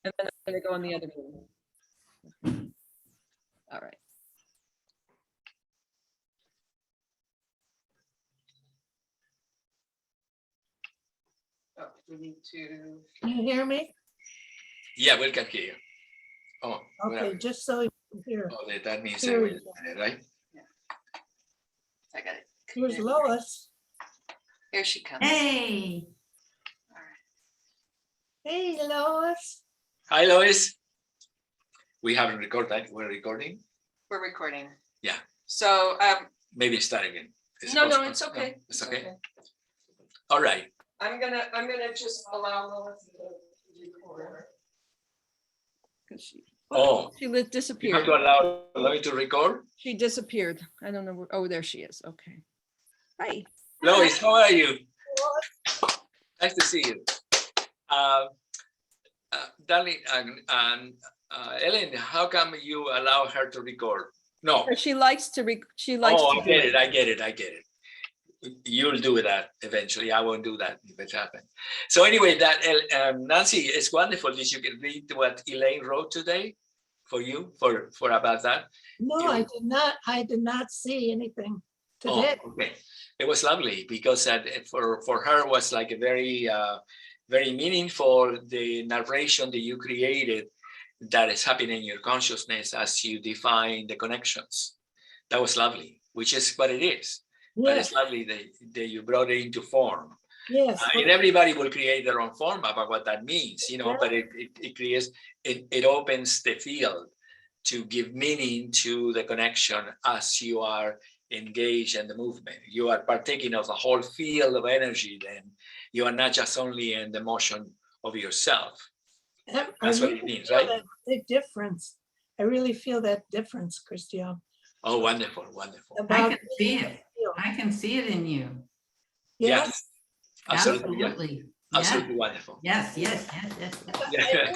And then I'm gonna go in the other room. All right. Oh, we need to. Can you hear me? Yeah, we can hear you. Oh, Okay, whatever. just so you can hear. Oh, that means Here that we wait go. a minute, right? I got it. Here's Lois. Here she comes. Hey, All right. Hey, Lois. Hi, Lois. We haven't recorded. We're recording. We're recording. Yeah. So, Maybe start again. Is it no, possible? it's okay. No, it's okay. All right. I'm gonna just allow Lois to record. 'Cause Oh, she you have disappeared. to allow Lois to record. She disappeared. I don't know. Oh, there she is. Okay. Hi. Lois, how are you? Nice to see you. Darling and Ellen, how come you allow her to record? No. She likes to. She likes. Oh, to I do get it. I get it. I get it. You'll do that eventually. I won't do that if it happens. So anyway, that Nancy, it's wonderful that you can read what Elaine wrote today for you for about that. No, I did not see anything Oh, today. okay. It was lovely because for her was like a very very meaningful the narration that you created that is happening in your consciousness as you define the connections. That was lovely, which is what it is. But Yes, it's lovely that you brought it into form. yes. And everybody will create their own form about what that means, but it creates, it opens the field to give meaning to the connection as you are engaged in the movement. You are partaking of the whole field of energy, then you are not just only in the motion of yourself. That's what it means, right? That big difference. I really feel that difference, Cristian. Oh, wonderful, wonderful. I can see it. I can see it in you. Yes. Yes, absolutely, yeah. Absolutely. Absolutely wonderful. Yes, yes, yes, yes. Yeah.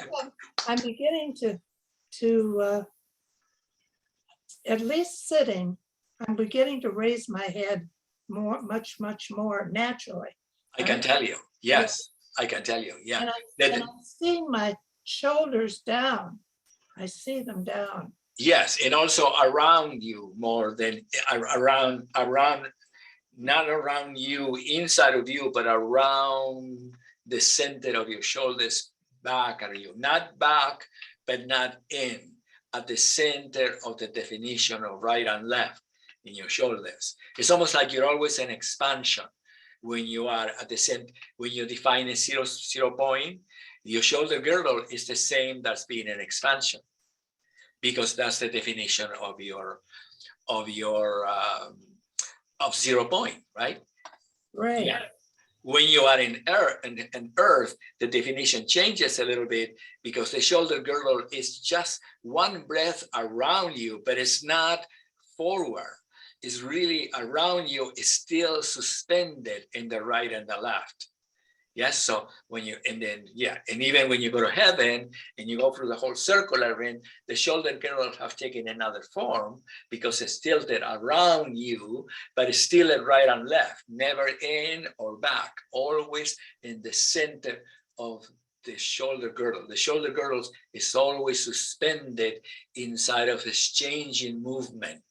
I'm beginning to at least sitting, I'm beginning to raise my head much more naturally. I can tell you, yes, I can tell you, yeah. And I'm seeing my shoulders down. I see them down. Yes, and also around you more than around, not around you, inside of you, but around the center of your shoulders, back at you, not back, but not in, at the center of the definition of right and left in your shoulders. It's almost like you're always in expansion when you are at the center, when you define a 0 point, your shoulder girdle is the same that's being an expansion, because that's the definition of your 0 point, right? Right. Yeah. When you are in earth, the definition changes a little bit because the shoulder girdle is just one breath around you, but it's not forward. It's really around you, it's still suspended in the right and the left. Yes, so when you, and even when you go to heaven and you go through the whole circular ring, the shoulder girdle have taken another form because it's tilted around you, but it's still at right and left, never in or back, always in the center of the shoulder girdle. The shoulder girdle is always suspended inside of this changing movement.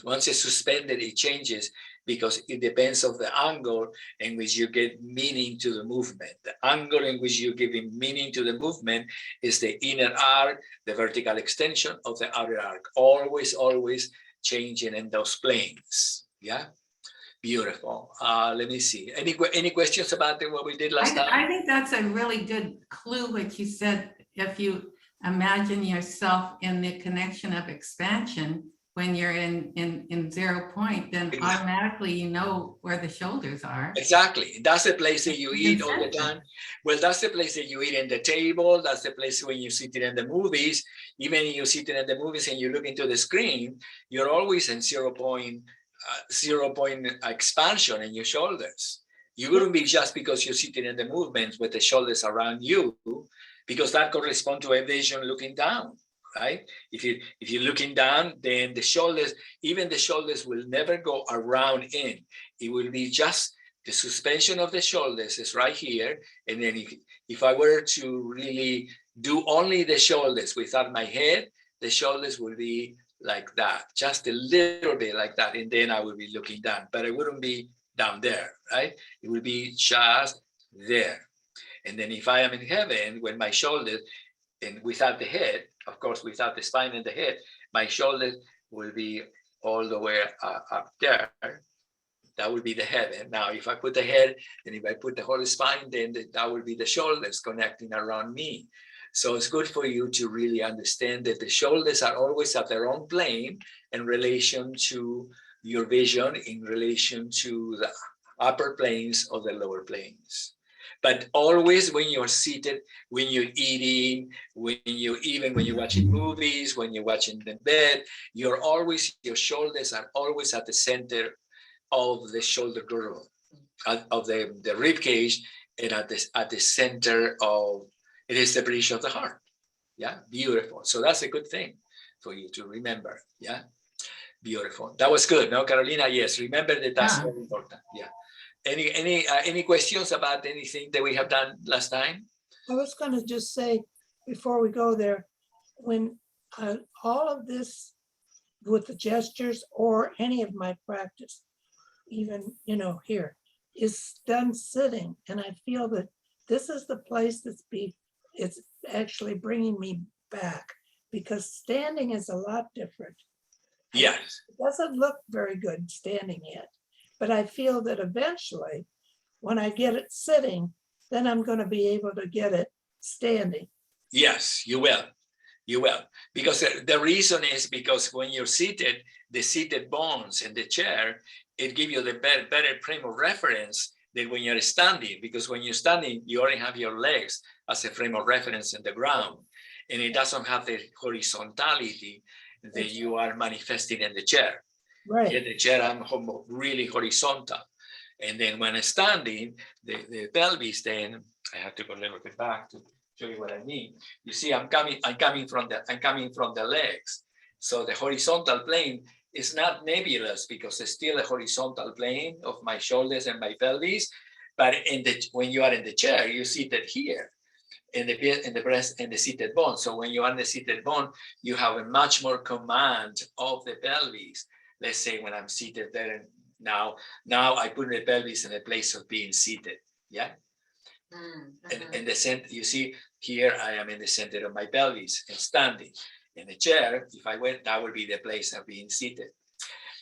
Once it's suspended, it changes because it depends on the angle in which you get meaning to the movement. The angle in which you're giving meaning to the movement is the inner arc, the vertical extension of the outer arc, always changing in those planes. Yeah, beautiful. Let me see. Any questions about what we did last time? I think that's a really good clue, what you said. If you imagine yourself in the connection of expansion, when you're in 0 point, then Exactly. automatically you know where the shoulders are. Exactly. That's the place that you eat all the time. Well, that's the place that you eat in the table. That's the place when you sit in the movies. Even if you sit in the movies and you look into the screen, you're always in 0 point expansion in your shoulders. You wouldn't be just because you're sitting in the movements with the shoulders around you, because that corresponds to a vision looking down. Right? If you're looking down, then the shoulders, even the shoulders will never go around in. It will be just the suspension of the shoulders is right here. And then if I were to really do only the shoulders without my head, the shoulders will be like that, just a little bit like that. And then I will be looking down, but it wouldn't be down there, right? It will be just there. And then if I am in heaven, when my shoulders, and without the head, of course, without the spine and the head, my shoulders will be all the way up there. That would be the head. And now if I put the head and if I put the whole spine, then that will be the shoulders connecting around me. So it's good for you to really understand that the shoulders are always at their own plane in relation to your vision, in relation to the upper planes or the lower planes. But always when you're seated, when you're eating, even when you're watching movies, when you're watching the bed, your shoulders are always at the center of the shoulder girdle, of the rib cage, and at the center of, it is the bridge of the heart. Yeah, beautiful. So that's a good thing for you to remember. Yeah, beautiful. That was good. No, Carolina, yes, remember that that's very important. Yeah. Any questions about anything that we have done last time? I was going to just say, before we go there, when all of this with the gestures or any of my practice, even, here, is done sitting. And I feel that this is the place it's actually bringing me back, because standing is a lot different. Yes. It doesn't look very good standing yet, but I feel that eventually, when I get it sitting, then I'm going to be able to get it standing. Yes, you will. You will. Because the reason is because when you're seated, the seated bones in the chair, it gives you the better frame of reference than when you're standing. Because when you're standing, you only have your legs as a frame of reference in the ground. And it doesn't have the horizontality that you are manifesting in the chair. Right. In the chair, I'm really horizontal. And then when I'm standing, the pelvis, then I have to go a little bit back to show you what I mean. You see, I'm coming from the legs. So the horizontal plane is not nebulous because it's still a horizontal plane of my shoulders and my pelvis. But when you are in the chair, you see that here in the breast and the seated bone. So when you are in the seated bone, you have a much more command of the pelvis. Let's say when I'm seated there, now I put the pelvis in a place of being seated. Yeah. And in the center, you see here, I am in the center of my pelvis and standing. In the chair, if I went, that would be the place of being seated.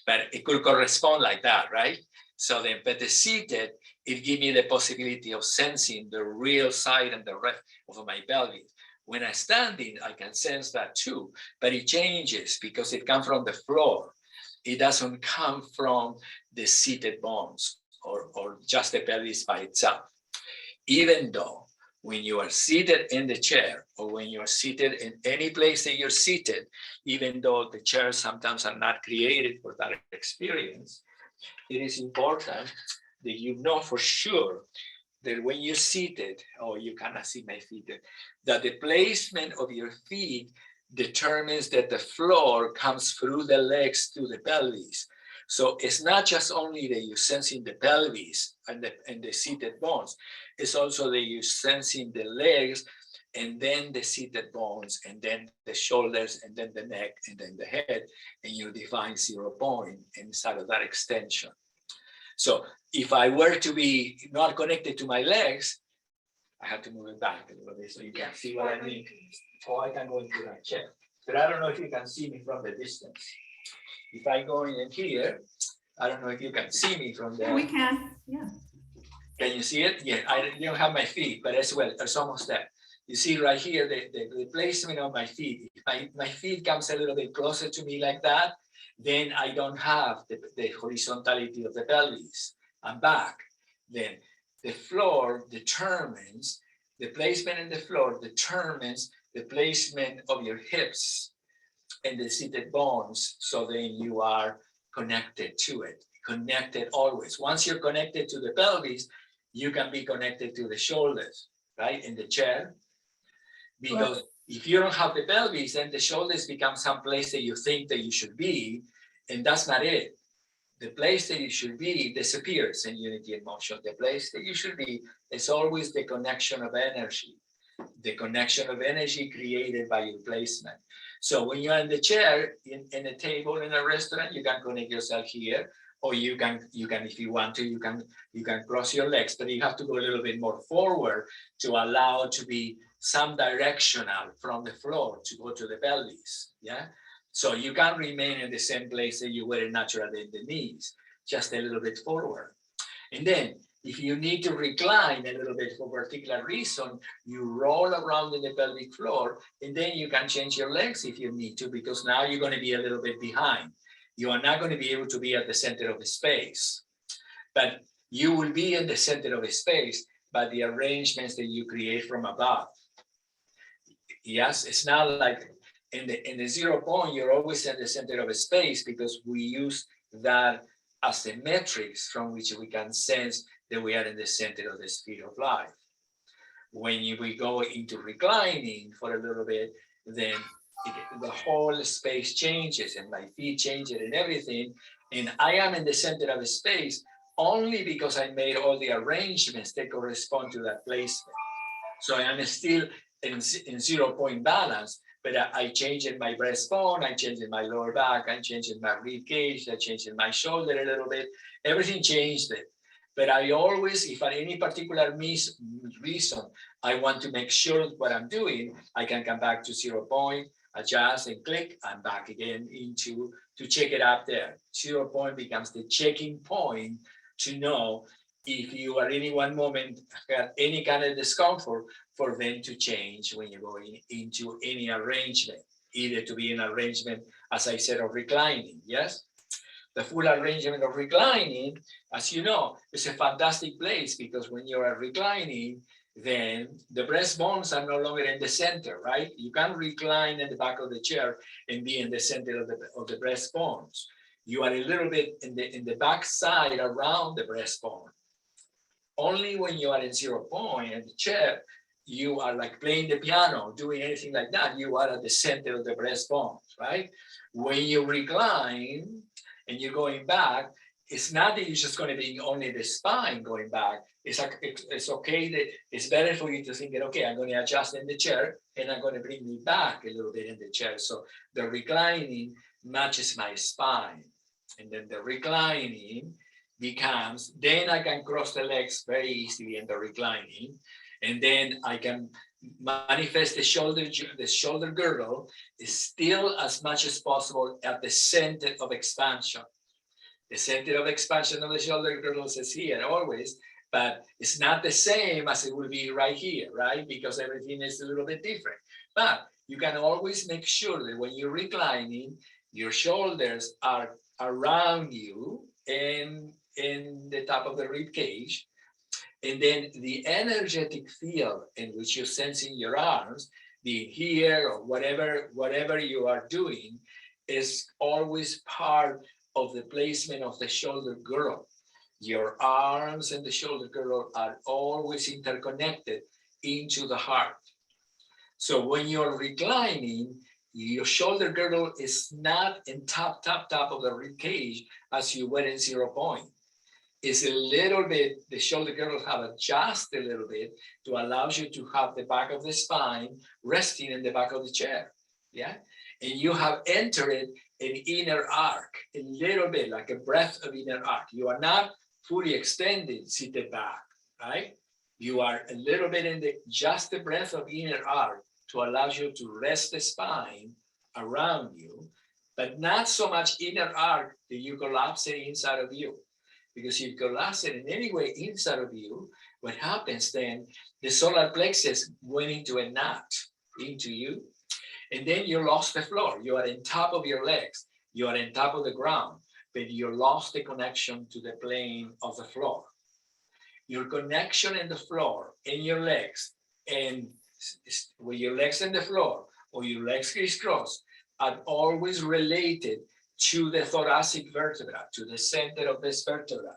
But it could correspond like that, right? So then, but the seated, it gives me the possibility of sensing the real side and the rest of my pelvis. When I'm standing, I can sense that too, but it changes because it comes from the floor. It doesn't come from the seated bones or just the pelvis by itself. Even though when you are seated in the chair or when you are seated in any place that you're seated, even though the chairs sometimes are not created for that experience, it is important that you know for sure that when you're seated, you cannot see my feet, that the placement of your feet determines that the floor comes through the legs to the pelvis. So it's not just only that you're sensing the pelvis and the seated bones, it's also that you're sensing the legs and then the seated bones and then the shoulders and then the neck and then the head, and you define 0 point inside of that extension. So if I were to be not connected to my legs, I have to move it back a little bit so you can see what I mean. Or I can go into that chair. But I don't know if you can see me from the distance. If I go in here, I don't know if you can see me from there. We can, yeah. Can you see it? Yeah, I don't have my feet, but as well, it's almost there. You see right here, the placement of my feet. If my feet comes a little bit closer to me like that, then I don't have the horizontality of the pelvis. I'm back. Then the floor determines, the placement in the floor determines the placement of your hips and the seated bones. So then you are connected to it, connected always. Once you're connected to the pelvis, you can be connected to the shoulders, right? In the chair. Because if you don't have the pelvis, then the shoulders become some place that you think that you should be, and that's not it. The place that you should be disappears in unity and motion. The place that you should be is always the connection of energy. the connection of energy created by your placement. So when you're in the chair, in a table in a restaurant, you can connect yourself here, or you can, if you want to, you can cross your legs, but you have to go a little bit more forward to allow it to be some directional from the floor to go to the pelvis. Yeah. So you can't remain in the same place that you were naturally in the knees, just a little bit forward. And then if you need to recline a little bit for a particular reason, you roll around in the pelvic floor, and then you can change your legs if you need to, because now you're going to be a little bit behind. You are not going to be able to be at the center of the space, but you will be in the center of the space by the arrangements that you create from above. Yes, it's not like in the 0 point, you're always at the center of a space, because we use that as the metrics from which we can sense that we are in the center of the sphere of life. When we go into reclining for a little bit, then the whole space changes, and my feet change it and everything. And I am in the center of the space only because I made all the arrangements that correspond to that placement. So I am still in 0 point balance, but I changed my breastbone, I changed my lower back, I changed my rib cage, I changed my shoulder a little bit. Everything changed it. But I always, if at any particular reason, I want to make sure what I'm doing, I can come back to 0 point, adjust and click, and back again to check it up there. 0 point becomes the checking point to know if you at any one moment have any kind of discomfort, for them to change when you're going into any arrangement, either to be an arrangement, as I said, of reclining, yes? The full arrangement of reclining, as you know, is a fantastic place, because when you are reclining, then the breastbones are no longer in the center, right? You can recline in the back of the chair and be in the center of the breastbones. You are a little bit in the back side around the breastbone. Only when you are in 0 point in the chair, you are like playing the piano, doing anything like that, you are at the center of the breastbone, right? When you recline and you're going back, it's not that you're just going to be only the spine going back. It's like, it's okay that it's better for you to think that, okay, I'm going to adjust in the chair and I'm going to bring me back a little bit in the chair. So the reclining matches my spine. And then the reclining becomes, then I can cross the legs very easily in the reclining. And then I can manifest the shoulder girdle is still as much as possible at the center of expansion. The center of expansion of the shoulder girdle is here always, but it's not the same as it will be right here, right? Because everything is a little bit different. But you can always make sure that when you're reclining, your shoulders are around you and in the top of the rib cage. And then the energetic field in which you're sensing your arms, being here or whatever you are doing, is always part of the placement of the shoulder girdle. Your arms and the shoulder girdle are always interconnected into the heart. So when you're reclining, your shoulder girdle is not in top of the rib cage as you were in 0 point. Is a little bit, the shoulder girdle have adjusted a little bit to allow you to have the back of the spine resting in the back of the chair, yeah? And you have entered an inner arc, a little bit like a breath of inner arc. You are not fully extended, seated back, right? You are a little bit in just the breath of inner arc to allow you to rest the spine around you, but not so much inner arc that you collapse it inside of you. Because if you collapse it in any way inside of you, what happens then, the solar plexus went into a knot into you, and then you lost the floor. You are on top of your legs. You are on top of the ground, but you lost the connection to the plane of the floor. Your connection in the floor, in your legs, and with your legs in the floor, or your legs crisscross, are always related to the thoracic vertebra, to the center of this vertebra.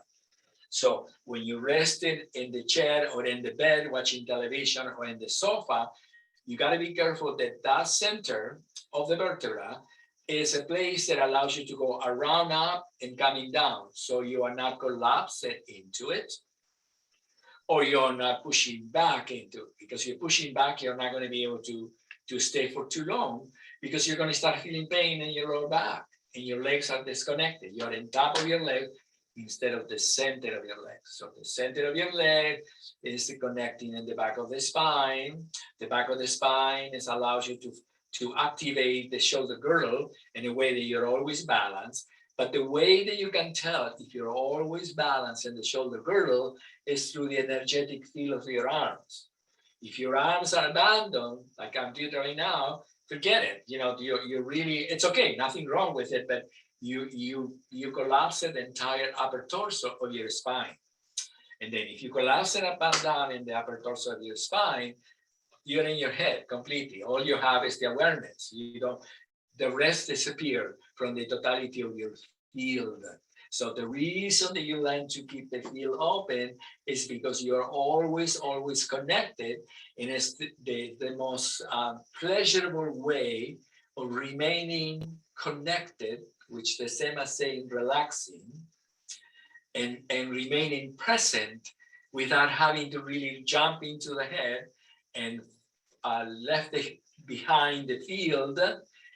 So when you rested in the chair or in the bed watching television or in the sofa, you got to be careful that that center of the vertebra is a place that allows you to go around, up, and coming down. So you are not collapsed into it, or you're not pushing back into, because you're pushing back, you're not going to be able to stay for too long, because you're going to start feeling pain in your lower back and your legs are disconnected. You're on top of your leg instead of the center of your leg. So the center of your leg is connecting in the back of the spine. The back of the spine allows you to activate the shoulder girdle in a way that you're always balanced. But the way that you can tell if you're always balanced in the shoulder girdle is through the energetic feel of your arms. If your arms are abandoned, like I'm doing right now, forget it. You know, you're really, it's okay, nothing wrong with it, but you collapse the entire upper torso of your spine. And then if you collapse it up and down in the upper torso of your spine, you're in your head completely. All you have is the awareness. You don't, the rest disappear from the totality of your field. So the reason that you learn to keep the field open is because you're always connected, and it's the most pleasurable way of remaining connected, which the same as saying relaxing, and remaining present without having to really jump into the head and left behind the field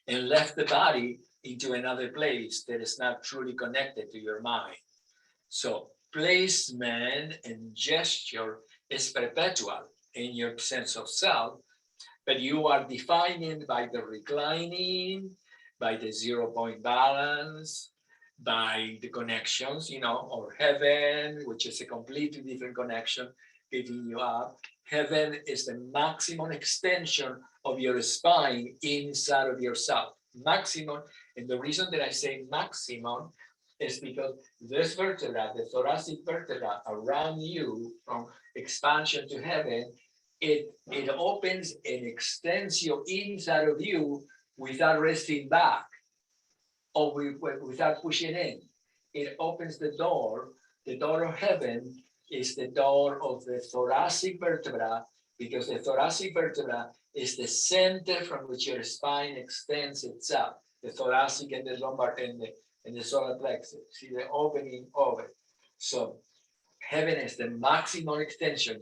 and left the body into another place that is not truly connected to your mind. So placement and gesture is perpetual in your sense of self, but you are defining by the reclining, by the 0-point balance, by the connections, you know, or heaven, which is a completely different connection picking you up. Heaven is the maximum extension of your spine inside of yourself. Maximum, and the reason that I say maximum is because this vertebra, the thoracic vertebra around you from expansion to heaven, it opens and extends you inside of you without resting back or without pushing in. It opens the door of heaven is the door of the thoracic vertebra, because the thoracic vertebra is the center from which your spine extends itself, the thoracic and the lumbar and the solar plexus. See the opening of it. So heaven is the maximum extension.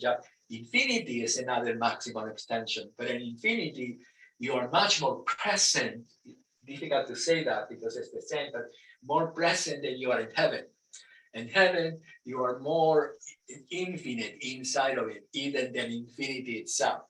Infinity is another maximum extension, but in infinity, you are much more present. Difficult to say that because it's the same, but more present than you are in heaven. In heaven, you are more infinite inside of it, even than infinity itself.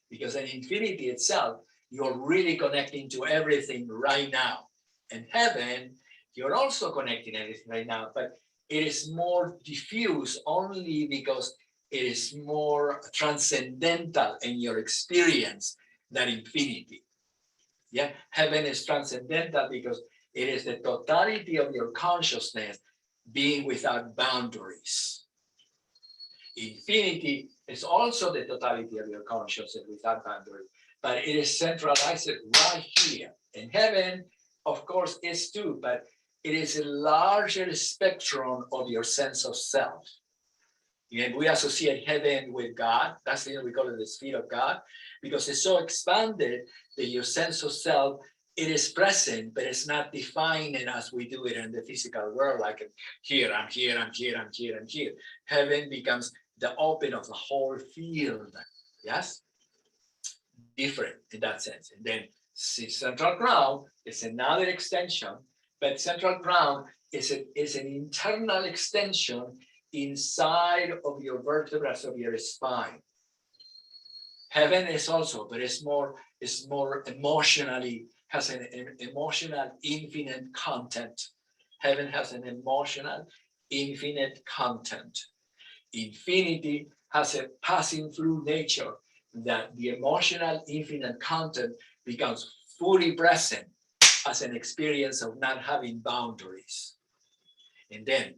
Because in infinity itself, you're really connecting to everything right now. In heaven, you're also connecting everything right now, but it is more diffuse only because it is more transcendental in your experience than infinity. Yeah, heaven is transcendental because it is the totality of your consciousness being without boundaries. Infinity is also the totality of your consciousness without boundaries, but it is centralized right here. In heaven, of course, is too, but it is a larger spectrum of your sense of self. And we associate heaven with God. That's the reason we call it the sphere of God, because it's so expanded that your sense of self, it is present, but it's not defining as we do it in the physical world, like here, I'm here, I'm here, I'm here, I'm here. Heaven becomes the open of the whole field. Yes? Different in that sense. And then central crown is another extension, but central crown is an internal extension inside of your vertebrae of your spine. Heaven is also, but it's more emotionally, has an emotional infinite content. Heaven has an emotional infinite content. Infinity has a passing through nature that the emotional infinite content becomes fully present as an experience of not having boundaries. And then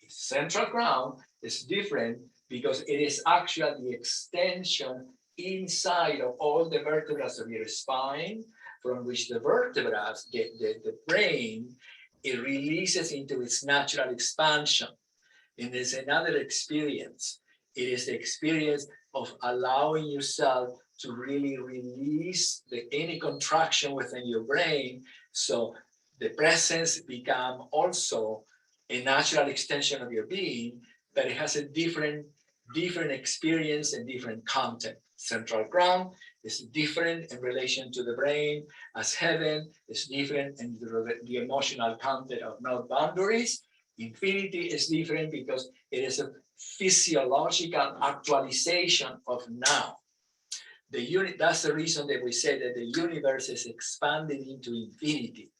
central crown is different because it is actually the extension inside of all the vertebrae of your spine, from which the vertebrae, the brain, it releases into its natural expansion. And there's another experience. It is the experience of allowing yourself to really release any contraction within your brain. So the presence become also a natural extension of your being, but it has a different different experience and different content. Central ground is different in relation to the brain, as heaven is different in the emotional content of no boundaries. Infinity is different because it is a physiological actualization of now. That's the reason that we say that the universe is expanding into infinity,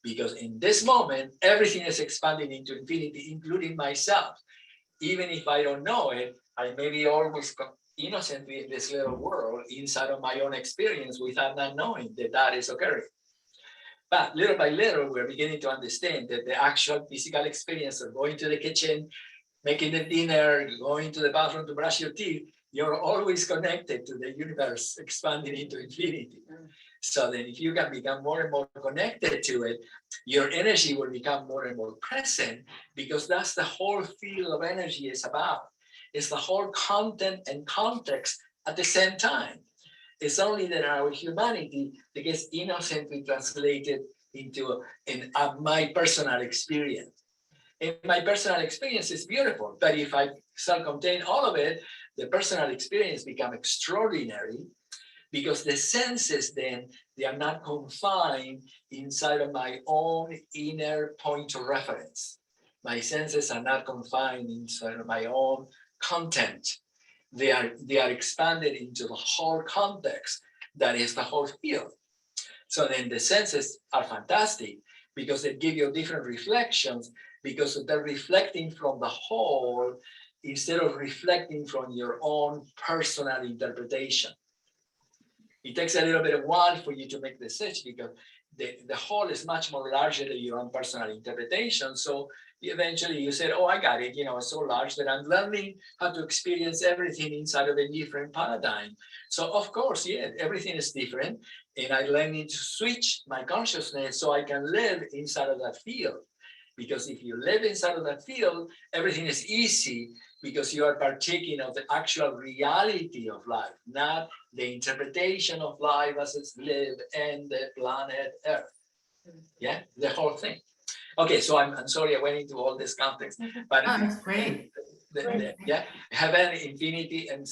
because in this moment, everything is expanding into infinity, including myself. Even if I don't know it, I may be always innocently in this little world inside of my own experience without not knowing that that is occurring. But little by little, we're beginning to understand that the actual physical experience of going to the kitchen, making the dinner, going to the bathroom to brush your teeth, you're always connected to the universe expanding into infinity. So then if you can become more and more connected to it, your energy will become more and more present, because that's the whole field of energy is about. It's the whole content and context at the same time. It's only that our humanity that gets innocently translated into my personal experience. And my personal experience is beautiful, but if I self-contain all of it, the personal experience becomes extraordinary, because the senses then, they are not confined inside of my own inner point of reference. My senses are not confined inside of my own content. They are expanded into the whole context, that is the whole field. So then the senses are fantastic, because they give you different reflections, because they're reflecting from the whole instead of reflecting from your own personal interpretation. It takes a little bit of while for you to make the switch, because the whole is much more larger than your own personal interpretation. So eventually you said, oh, I got it. It's so large that I'm learning how to experience everything inside of a different paradigm. So of course, yeah, everything is different. And I'm learning to switch my consciousness so I can live inside of that field. Because if you live inside of that field, everything is easy, because you are partaking of the actual reality of life, not the interpretation of life as it's lived in the planet Earth. Yeah, the whole thing. Okay, so I'm sorry I went into all this context, but Oh, that's great. yeah, heaven, infinity, and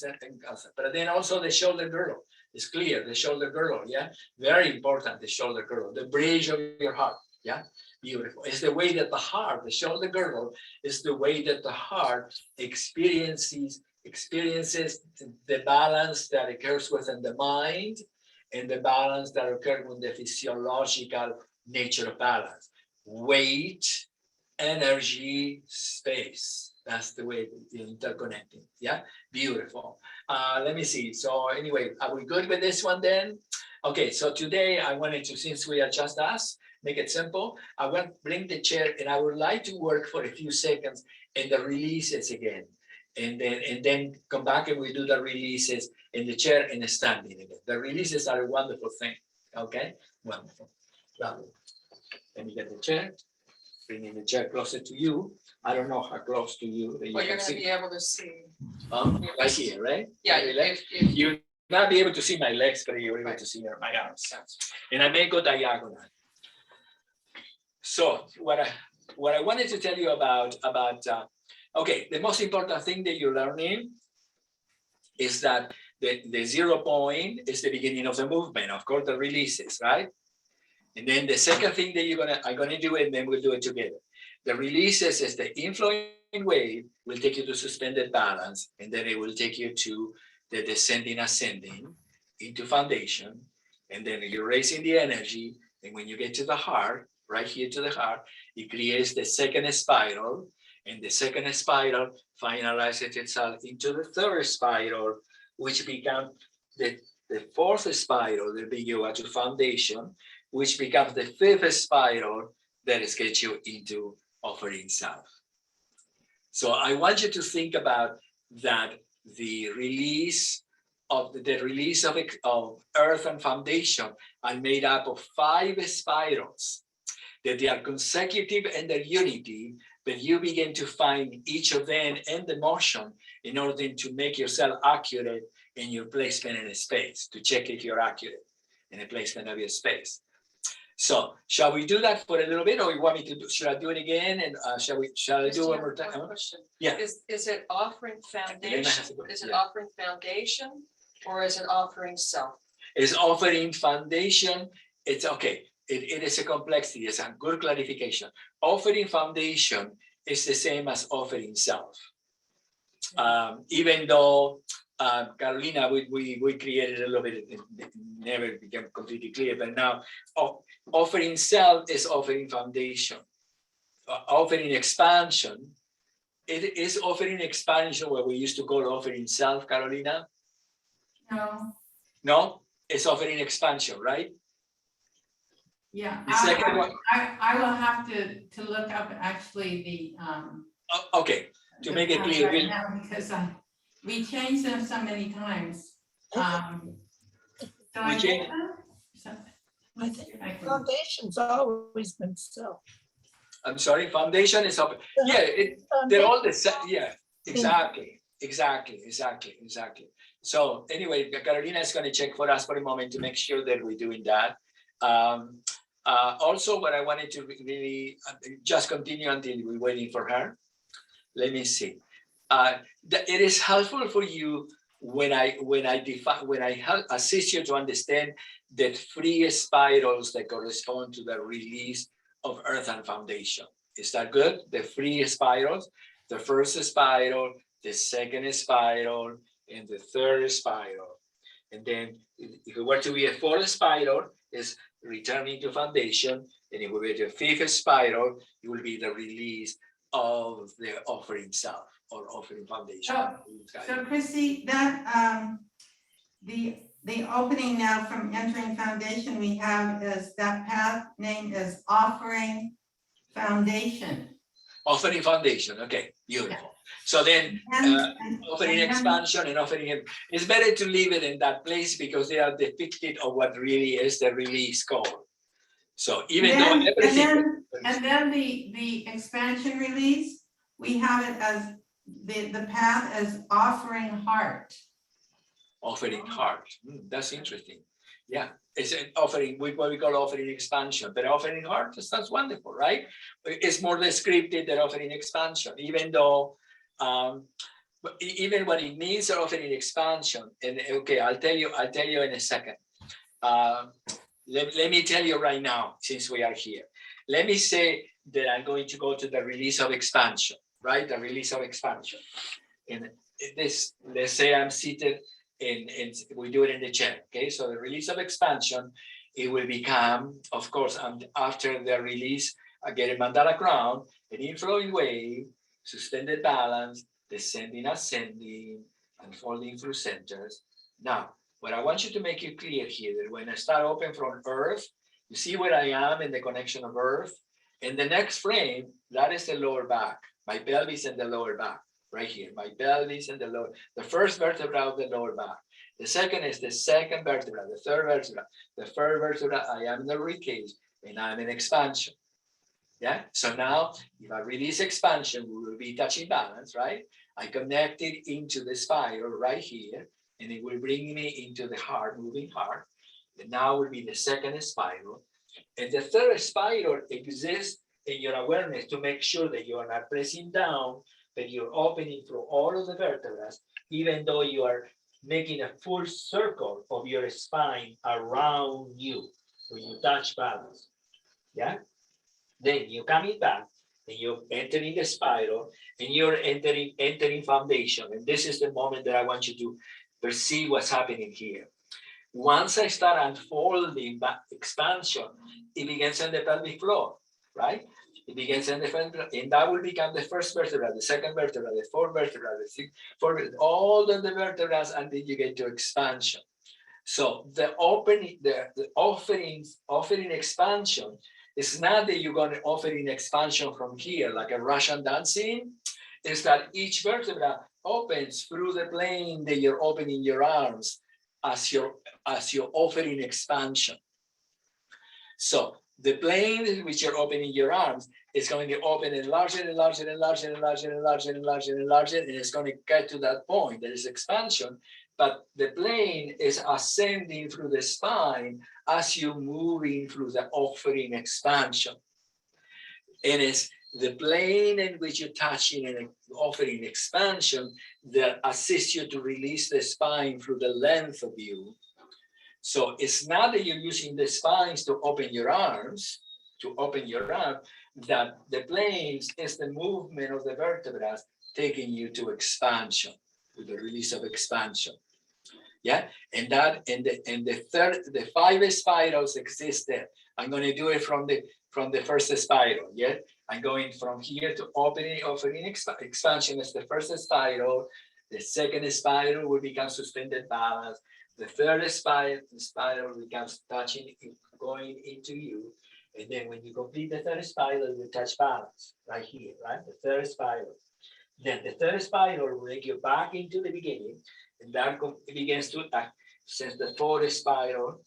concept. But then also the shoulder girdle is clear. The shoulder girdle, yeah, very important. The shoulder girdle, the bridge of your heart, yeah. Beautiful. It's the way that the heart, the shoulder girdle, is the way that the heart experiences the balance that occurs within the mind, and the balance that occurs with the physiological nature of balance. Weight, energy, space. That's the way you're interconnecting. Yeah, beautiful. Let me see. So anyway, are we good with this one then? Okay, so today I wanted to, since we are just us, make it simple. I want to bring the chair, and I would like to work for a few seconds in the releases again. And then come back and we do the releases in the chair and the standing again. The releases are a wonderful thing. Okay, wonderful. Lovely. Let me get the chair. Bringing the chair closer to you. I don't know how close to you that you Well, you're can gonna see. be able to see. Right here, right? Yeah, My legs. if You not be able to see my legs, but you're able Right. to see my arms. And I may go diagonal. So what I wanted to tell you about okay, the most important thing that you're learning is that the 0 point is the beginning of the movement, of course, the releases, right? And then the second thing that I'm gonna do, and then we'll do it together. The releases is the inflowing wave will take you to suspended balance, and then it will take you to the descending, ascending into foundation, and then you're raising the energy. And when you get to the heart, right here to the heart, it creates the second spiral, and the second spiral finalizes itself into the third spiral, which becomes the fourth spiral that brings you to foundation, which becomes the fifth spiral that is gets you into offering self. So I want you to think about that the release of Earth and Foundation are made up of 5 spirals, that they are consecutive in their unity, but you begin to find each of them in the motion in order to make yourself accurate in your placement in a space, to check if you're accurate in a placement of your space. So shall we do that for a little bit, or you want me to do, should I do it again? And shall I do it one more time? One question. Yeah. Is it offering foundation? Is it Yeah. offering foundation or is it offering self? Is offering foundation. It's okay. It is a complexity. It's a good clarification. Offering foundation is the same as offering self. Even though Carolina, we created a little bit, it never became completely clear, but now offering self is offering foundation. Offering expansion, it is offering expansion what we used to call offering self, Carolina? No, No, it's offering expansion, right? yeah. The second one. I will have to look up actually the. Okay, to make it clear, right now, because we changed them so many times. So I We get changed- them? So- I think I can- foundation's always been self. I'm sorry, foundation is up. Yeah, they're all the same. Yeah, exactly. So anyway, Carolina is going to check for us for a moment to make sure that we're doing that. Also, what I wanted to really just continue until we're waiting for her. Let me see. It is helpful for you when I help assist you to understand the three spirals that correspond to the release of earth and foundation. Is that good? The three spirals, the first spiral, the second spiral, and the third spiral. And then if it were to be a fourth spiral, is returning to foundation. And if we were to a fifth spiral, it will be the release of the offering self or offering foundation. So Chrissy, that the opening now from entering foundation we have is that path name is offering foundation. Offering foundation, okay, beautiful. So then offering expansion and offering, it's better to leave it in that place because they are depicted of what really is the release call. So even though everything. And then the expansion release, we have it as the path as offering heart. Offering heart, that's interesting. Yeah, it's an offering, what we call offering expansion, but offering heart, that's wonderful, right? It's more descriptive than offering expansion, even though, even what it means are offering expansion. And okay, I'll tell you in a second. Let me tell you right now, since we are here. Let me say that I'm going to go to the release of expansion, right? The release of expansion. And this, let's say I'm seated in we do it in the chair, okay? So the release of expansion, it will become, of course, after the release, I get a mandala crown, an inflowing wave, suspended balance, descending, ascending, unfolding through centers. Now, what I want you to make it clear here, that when I start open from earth, you see where I am in the connection of earth. In the next frame, that is the lower back, my pelvis and the lower back. Right here, my pelvis and the first vertebra of the lower back. The second is the second vertebra, the third vertebra. The third vertebra, I am in the rib cage and I'm in expansion. Yeah, so now if I release expansion, we will be touching balance, right? I connect it into the spiral right here, and it will bring me into the heart, moving heart. And now will be the second spiral. And the third spiral exists in your awareness to make sure that you are not pressing down, that you're opening through all of the vertebrae, even though you are making a full circle of your spine around you when you touch balance. Yeah? Then you're coming back and you're entering the spiral and you're entering foundation. And this is the moment that I want you to perceive what's happening here. Once I start unfolding that expansion, it begins on the pelvic floor, right? It begins in the vertebra, and that will become the first vertebra, the second vertebra, the fourth vertebra, the sixth, all of the vertebrae until you get to expansion. So the opening, the offering expansion is not that you're going to offering expansion from here like a Russian dancing. It's that each vertebra opens through the plane that you're opening your arms as you're offering expansion. So the plane in which you're opening your arms is going to open and larger and larger and larger and larger and larger and larger and larger, and it's going to get to that point. There is expansion, but the plane is ascending through the spine as you're moving through the offering expansion. It is the plane in which you're touching and offering expansion that assists you to release the spine through the length of you. So it's not that you're using the spines to open your arms, that the planes is the movement of the vertebrae taking you to expansion, to the release of expansion. Yeah, and the 5 spirals exist there. I'm going to do it from the first spiral. Yeah, I'm going from here to opening, offering, expansion is the first spiral. The second spiral will become suspended balance. The third spiral becomes touching, going into you. And then when you complete the third spiral, you touch balance right here, right? The third spiral. Then the third spiral will take you back into the beginning, and that begins to act since the fourth spiral,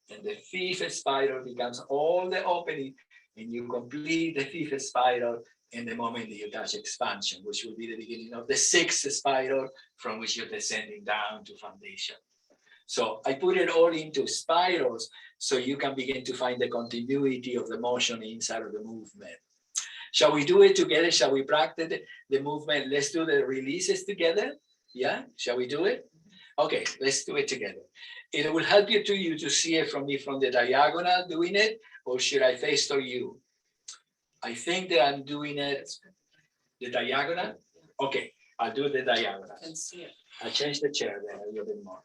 and the fifth spiral becomes all the opening, and you complete the fifth spiral in the moment that you touch expansion, which will be the beginning of the sixth spiral from which you're descending down to foundation. So I put it all into spirals so you can begin to find the continuity of the motion inside of the movement. Shall we do it together? Shall we practice the movement? Let's do the releases together. Yeah, shall we do it? Okay, let's do it together. It will help you to see it from the diagonal doing it, or should I face toward you? I think that I'm doing it the diagonal. Okay, I'll do the diagonal. And see it. I changed the chair there a little bit more.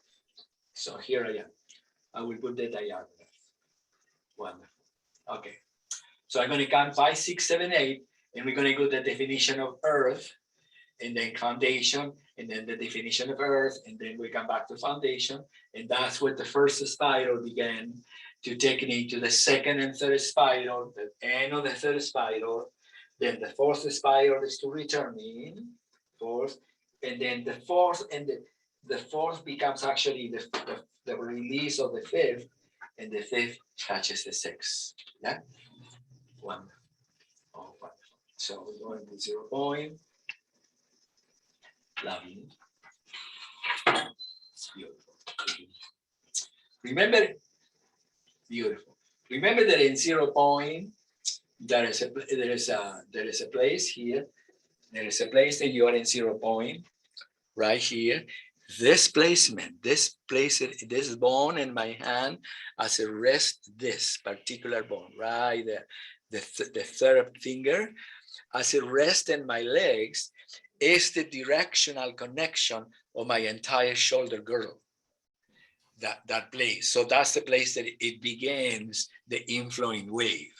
So here I am. I will put the diagonal. Wonderful. Okay. So I'm going to count 5, 6, 7, 8, and we're going to go to the definition of earth, and then foundation, and then the definition of earth, and then we come back to foundation, and that's what the first spiral began to take me to the second and third spiral, the end of the third spiral. Then the fourth spiral is to return in, fourth, and then the fourth, and the fourth becomes actually the release of the fifth, and the fifth touches the sixth. Yeah. One. Oh, wonderful. So we're going to 0 point. Loving. It's beautiful. Remember, beautiful. Remember that in 0 point, there is a place here. There is a place that you are in 0 point, right here. This placement, this bone in my hand as a rest, this particular bone right there. The third finger, as it rests in my legs, is the directional connection of my entire shoulder girdle. That place. So that's the place that it begins the inflowing wave.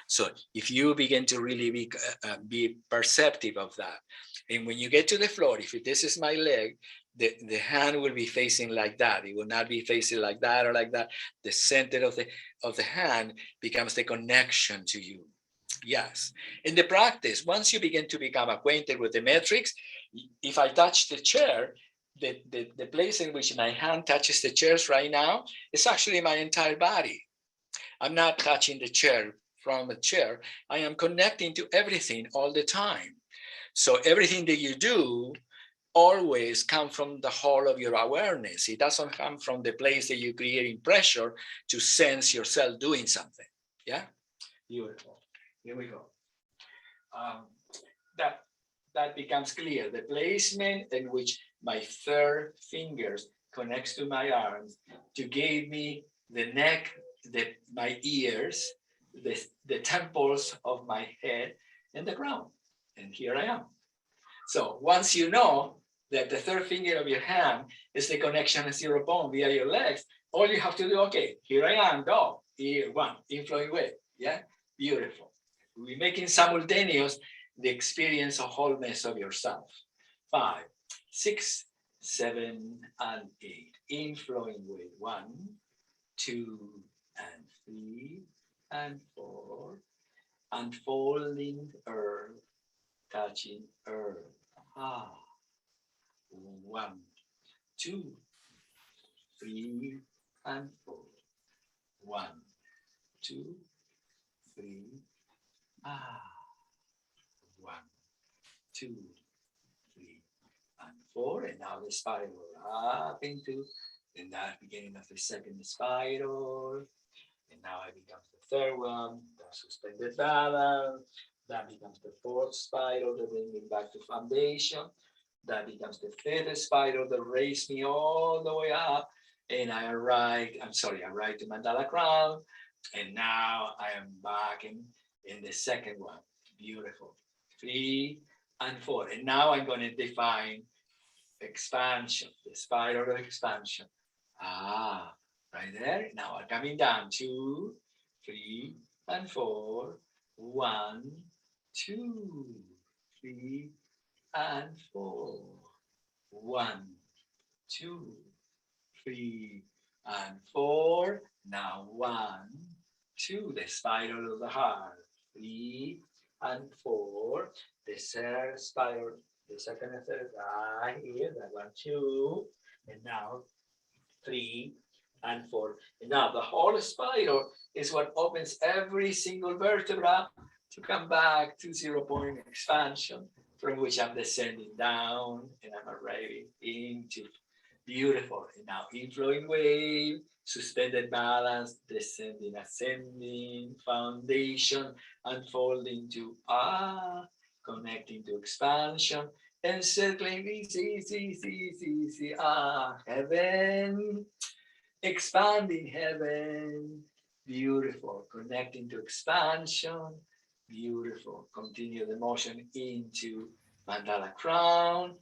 So if you begin to really be perceptive of that, and when you get to the floor, if this is my leg, the hand will be facing like that. It will not be facing like that or like that. The center of the hand becomes the connection to you. Yes. In the practice, once you begin to become acquainted with the metrics, if I touch the chair, the place in which my hand touches the chairs right now is actually my entire body. I'm not touching the chair from a chair. I am connecting to everything all the time. So everything that you do always come from the whole of your awareness. It doesn't come from the place that you're creating pressure to sense yourself doing something. Yeah, beautiful. Here we go. That becomes clear. The placement in which my third fingers connects to my arms to give me the neck, my ears, the temples of my head, and the ground. And here I am. So once you know that the third finger of your hand is the connection of 0 point via your legs, all you have to do, okay, here I am, go. Here, one, inflowing wave. Yeah, beautiful. We're making simultaneous the experience of wholeness of yourself. 5, 6, 7, and 8. Inflowing wave. 1, 2, and 3, and 4. Unfolding earth, touching earth. 1, 2, 3, and 4. 1, 2, 3. 1, 2, 3, and 4. And now the spiral up into And that's beginning of the second spiral. And now it becomes the third one, the suspended balance. That becomes the fourth spiral that brings me back to foundation. That becomes the fifth spiral that raised me all the way up. And I arrived to Mandala Crown. And now I am back in the second one. Beautiful. 3 and 4. And now I'm going to define expansion, the spiral of expansion. Right there. Now I'm coming down 2, 3, and 4. 1, 2, 3, and 4. 1, 2, 3, and 4. Now 1, 2, the spiral of the heart. 3 and 4. The third spiral, the second and third right here. That 1, 2, and now 3 and 4. And now the whole spiral is what opens every single vertebra to come back to 0 point expansion, from which I'm descending down and I'm arriving into beautiful. And now inflowing wave, suspended balance, descending, ascending, foundation, unfolding to connecting to expansion, encircling heaven, expanding heaven, beautiful, connecting to expansion, beautiful. Continue the motion into Mandala Crown,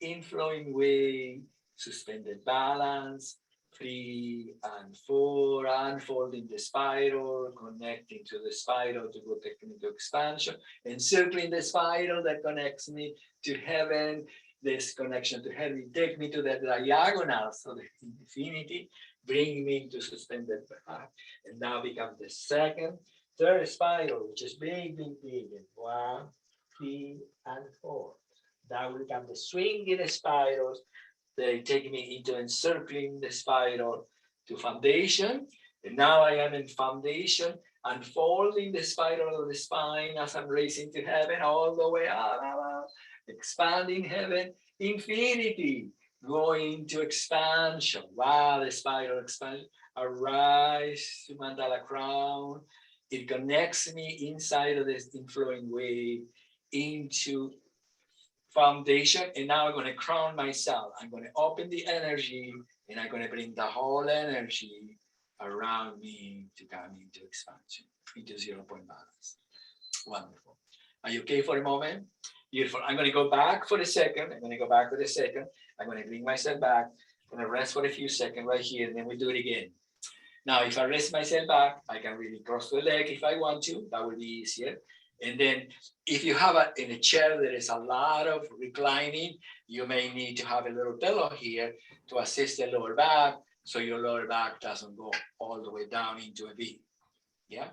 inflowing wave, suspended balance, 3 and 4, unfolding the spiral, connecting to the spiral to go into expansion, encircling the spiral that connects me to heaven. This connection to heaven take me to the diagonal, so the infinity, bring me into suspended balance. And now become the third spiral, which is big, big, big. 1, 3, and 4. That will become the swinging spirals. They take me into encircling the spiral to foundation. And now I am in foundation, unfolding the spiral of the spine as I'm raising to heaven all the way up, expanding heaven, infinity, going to expansion. Wow, the spiral expansion. Arise to Mandala Crown. It connects me inside of this inflowing wave into foundation. And now I'm going to crown myself. I'm going to open the energy and I'm going to bring the whole energy around me to come into expansion, into 0 point balance. Wonderful. Are you okay for a moment? Beautiful. I'm going to go back for a second. I'm going to bring myself back. I'm going to rest for a few seconds right here, and then we do it again. Now, if I rest myself back, I can really cross the leg if I want to. That would be easier. And then if you have in a chair, there is a lot of reclining, you may need to have a little pillow here to assist the lower back, so your lower back doesn't go all the way down into a V. Yeah.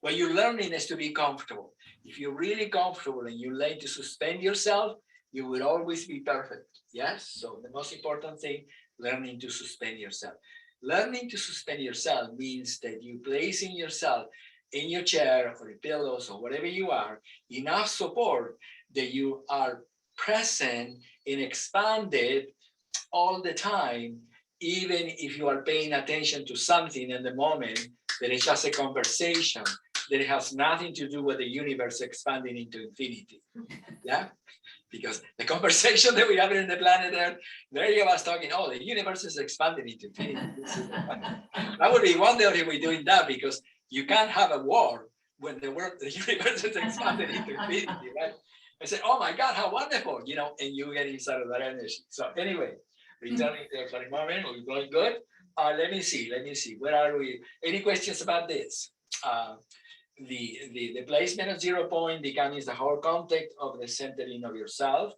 What you're learning is to be comfortable. If you're really comfortable and you learn to suspend yourself, you will always be perfect. Yes. So the most important thing, learning to suspend yourself. Learning to suspend yourself means that you placing yourself in your chair or the pillows or whatever you are, enough support that you are present and expanded all the time, even if you are paying attention to something in the moment that is just a conversation that has nothing to do with the universe expanding into infinity. Yeah. Because the conversation that we have in the planet Earth, many of us talking, oh, the universe is expanding into infinity. That would be wonderful if we're doing that, because you can't have a war when the universe is expanding into infinity, right? I said, oh my God, how wonderful, and you get inside of that energy. So anyway, returning there for a moment, we're going good. Let me see, where are we? Any questions about this? The placement of 0 point becomes the whole context of the centering of yourself.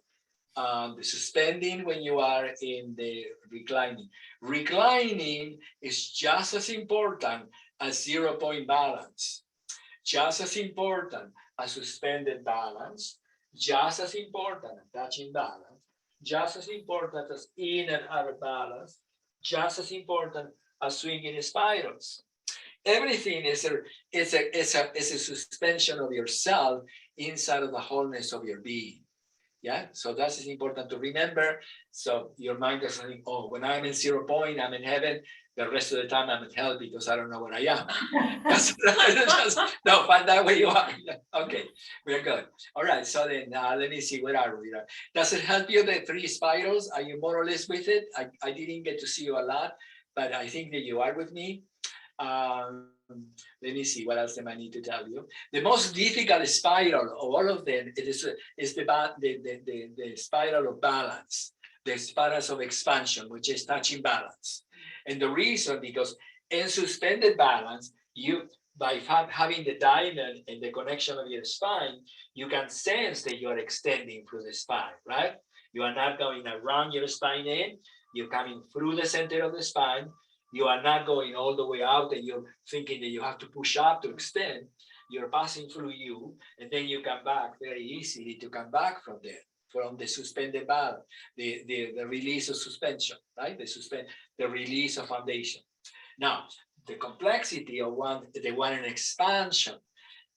The suspending when you are in the reclining. Reclining is just as important as 0 point balance, just as important as suspended balance, just as important as touching balance, just as important as in and out of balance, just as important as swinging spirals. Everything is a suspension of yourself inside of the wholeness of your being. Yeah, so that's important to remember. So your mind doesn't think, oh, when I'm in 0 point, I'm in heaven. The rest of the time I'm in hell because I don't know where I am. No, find out where you are. Okay, we're good. All right, so then let me see, where are we? Does it help you, the 3 spirals? Are you more or less with it? I didn't get to see you a lot, but I think that you are with me. Let me see, what else am I need to tell you? The most difficult spiral of all of them is the spiral of balance, the spirals of expansion, which is touching balance. And the reason, because in suspended balance, you, by having the diamond and the connection of your spine, you can sense that you are extending through the spine, right? You are not going around your spine in, you're coming through the center of the spine. You are not going all the way out and you're thinking that you have to push up to extend. You're passing through you, and then you come back very easily to come back from there, from the suspended balance, the release of suspension, right? The release of foundation. Now, the complexity of the one in expansion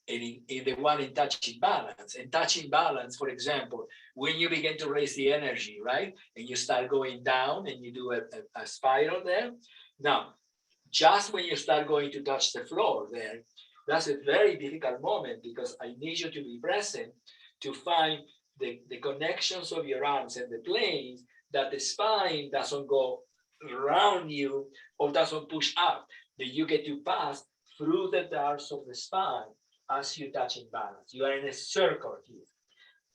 and in the one in touching balance. And touching balance, for example, when you begin to raise the energy, right? And you start going down and you do a spiral there. Now, just when you start going to touch the floor there, that's a very difficult moment because I need you to be present to find the connections of your arms and the planes, that the spine doesn't go around you or doesn't push up, that you get to pass through the darts of the spine as you touch in balance. You are in a circle here.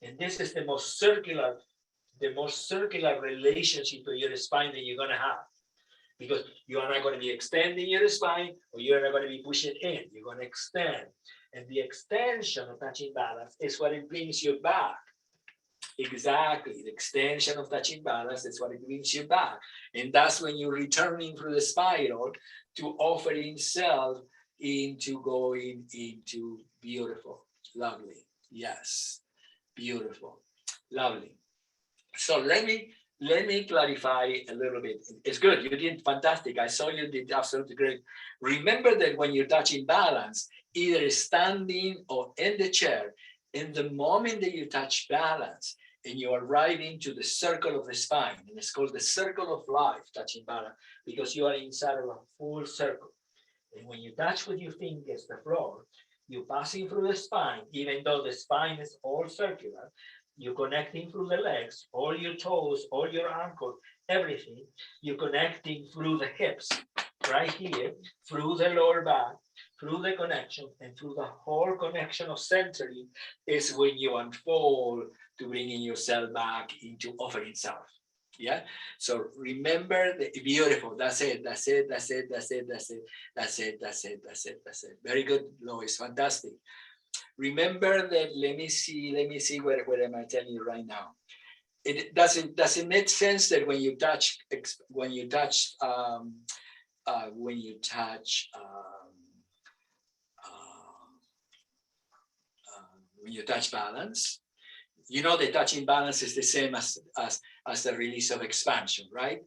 And this is the most circular relationship to your spine that you're going to have. Because you are not going to be extending your spine, or you're not going to be pushing in. You're going to extend. And the extension of touching balance is what it brings you back. Exactly. The extension of touching balance is what it brings you back. And that's when you're returning through the spiral to offering self into going into beautiful, lovely. Yes, beautiful, lovely. So let me clarify a little bit. It's good. You did fantastic. I saw you did absolutely great. Remember that when you're touching balance, either standing or in the chair, in the moment that you touch balance and you are arriving to the circle of the spine, and it's called the circle of life, touching balance, because you are inside of a full circle. And when you touch with your fingers the floor, you're passing through the spine, even though the spine is all circular. You're connecting through the legs, all your toes, all your ankles, everything. You're connecting through the hips, right here, through the lower back, through the connection, and through the whole connection of centering is when you unfold to bringing yourself back into offering self. Yeah. So remember the beautiful. That's it. That's it. That's it. That's it. That's it. That's it. That's it. That's it. That's it. Very good, Lois. Fantastic. Remember that. Let me see. What am I telling you right now? It doesn't make sense that when you touch balance, you know, the touching balance is the same as the release of expansion, right?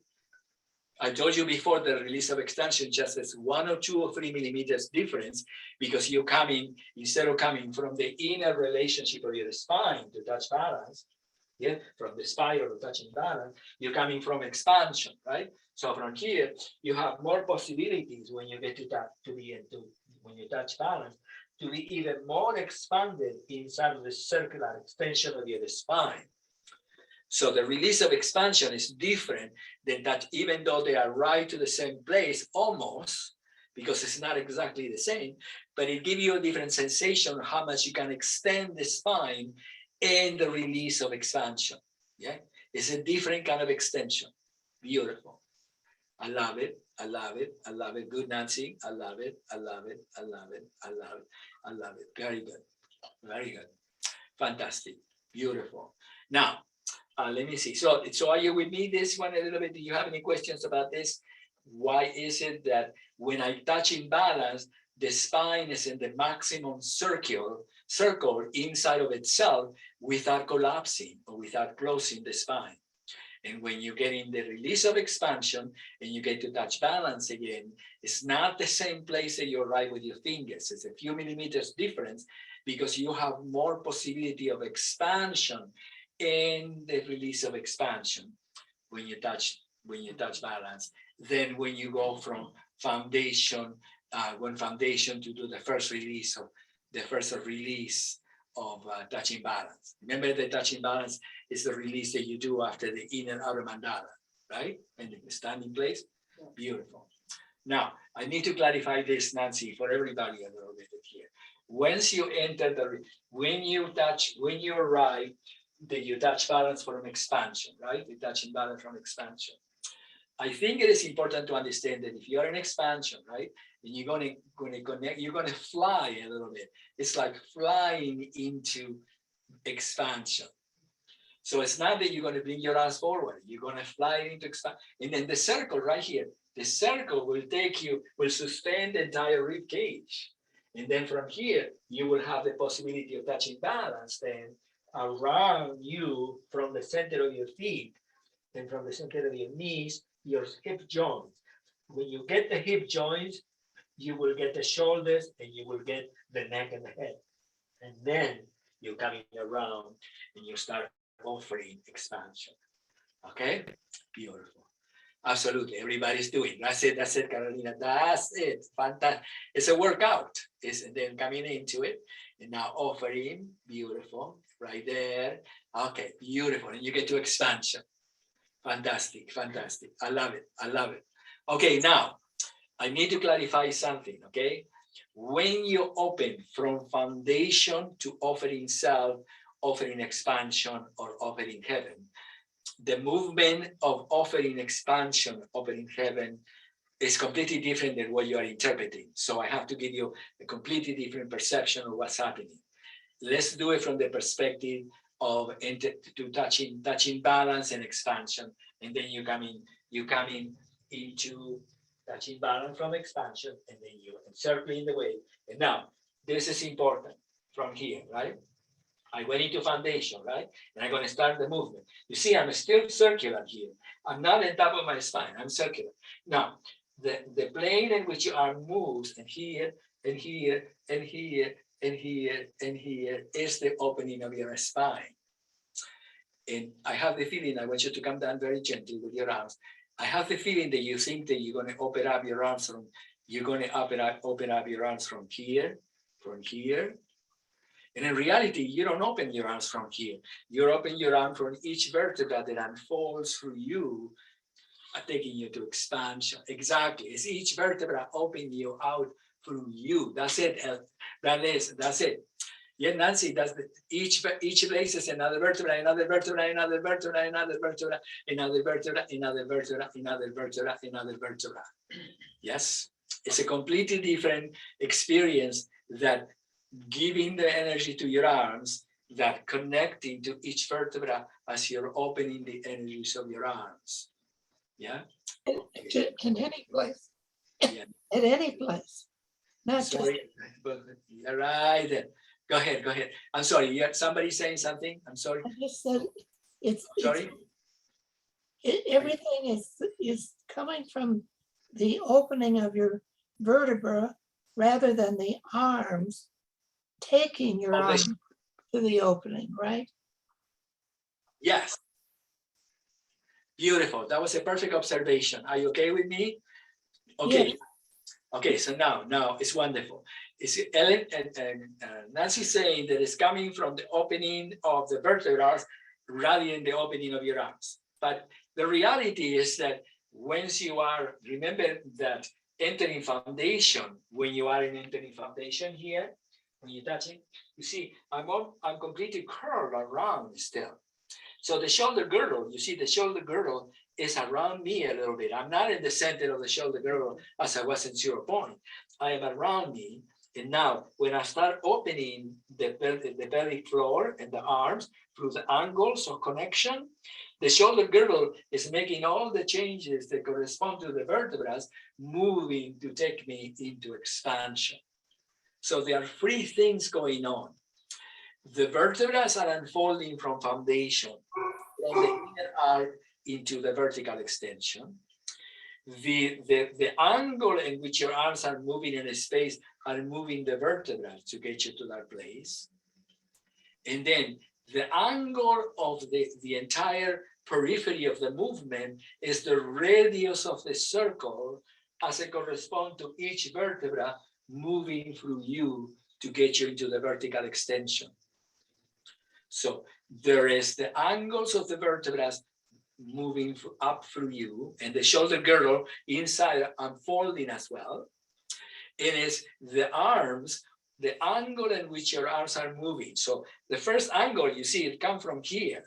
I told you before, the release of extension just is 1 or 2 or 3 millimeters difference, because you're coming, instead of coming from the inner relationship of your spine to touch balance, yeah, from the spiral to touching balance, you're coming from expansion, right? So from here, you have more possibilities when you get when you touch balance, to be even more expanded inside of the circular extension of your spine. So the release of expansion is different than that, even though they are right to the same place, almost, because it's not exactly the same, but it gives you a different sensation of how much you can extend the spine and the release of expansion. Yeah, it's a different kind of extension. Beautiful. I love it. I love it. I love it. Good, Nancy. I love it. I love it. I love it. I love it. I love it. Very good. Very good. Fantastic. Beautiful. Now, let me see. So are you with me this one a little bit? Do you have any questions about this? Why is it that when I touch in balance, the spine is in the maximum circle inside of itself without collapsing or without closing the spine? And when you get in the release of expansion and you get to touch balance again, it's not the same place that you arrive with your fingers. It's a few millimeters difference, because you have more possibility of expansion and the release of expansion when you touch balance. Then when you go from foundation, foundation to do the first release of touching balance. Remember, the touching balance is the release that you do after the in and outer mandala, right? And the standing place. Beautiful. Now, I need to clarify this, Nancy, for everybody a little bit here. Once you enter when you arrive, you touch balance from expansion, right? You touch balance from expansion. I think it is important to understand that if you're in expansion, right, and you're gonna connect, you're gonna fly a little bit. It's like flying into expansion. So it's not that you're gonna bring your arms forward. You're gonna fly into expansion, and then the circle right here. The circle will suspend the entire rib cage. And then from here, you will have the possibility of touching balance then around you from the center of your feet and from the center of your knees, your hip joints. When you get the hip joints, you will get the shoulders and you will get the neck and the head. And then you're coming around and you start offering expansion. Okay, beautiful. Absolutely, everybody's doing. That's it, Carolina. That's it. Fantastic. It's a workout. And then coming into it, and now offering. Beautiful, right there. Okay, beautiful. And you get to expansion. Fantastic, fantastic. I love it. I love it. Okay, now I need to clarify something. Okay, when you open from foundation to offering self, offering expansion, or offering heaven, the movement of offering expansion, offering heaven is completely different than what you are interpreting. So I have to give you a completely different perception of what's happening. Let's do it from the perspective of touching balance and expansion. And then you come in into touching balance from expansion, and then you encircling the way. And now this is important from here, right? I went into foundation, right? And I'm going to start the movement. You see, I'm still circular here. I'm not on top of my spine. I'm circular. Now, the plane in which your arm moves, and here, and here, and here, and here, and here, is the opening of your spine. And I have the feeling, I want you to come down very gently with your arms. I have the feeling that you think that you're going to open up your arms from, open up your arms from here, and in reality, you don't open your arms from here. You open your arm from each vertebra that unfolds through you, taking you to expansion. Exactly. It's each vertebra opening you out through you. That's it. That's it. Yeah, Nancy, each place is another vertebra, another vertebra, another vertebra, another vertebra, another vertebra, another vertebra, another vertebra, another vertebra. Yes, it's a completely different experience, that giving the energy to your arms, that connecting to each vertebra as you're opening the energies of your arms. Yeah. In any place. Yeah. At any place. Not Sorry, but you're right. Go ahead. I'm sorry. Somebody saying something? I'm sorry. I just said Sorry. Everything is coming from the opening of your vertebra rather than the arms taking your arm to the opening, right? Yes. Beautiful. That was a perfect observation. Are you okay with me? Okay. Yes. Okay. So now it's wonderful. It's Ellen and Nancy saying that it's coming from the opening of the vertebrae rather than the opening of your arms. But the reality is that once you are, remember that entering foundation, when you are in entering foundation here, when you're touching, you see, I'm completely curled around still. So the shoulder girdle, you see, the shoulder girdle is around me a little bit. I'm not in the center of the shoulder girdle as I was in 0 point. I am around me. And now, when I start opening the pelvic floor and the arms through the angles of connection, the shoulder girdle is making all the changes that correspond to the vertebrae, moving to take me into expansion. So there are 3 things going on. The vertebrae are unfolding from foundation, from the inner arc into the vertical extension. The angle in which your arms are moving in a space are moving the vertebrae to get you to that place. And then The angle of the entire periphery of the movement is the radius of the circle as it corresponds to each vertebra moving through you to get you into the vertical extension. So there is the angles of the vertebrae moving up through you, and the shoulder girdle inside unfolding as well. It is the arms, the angle in which your arms are moving. So the first angle, you see, it comes from here.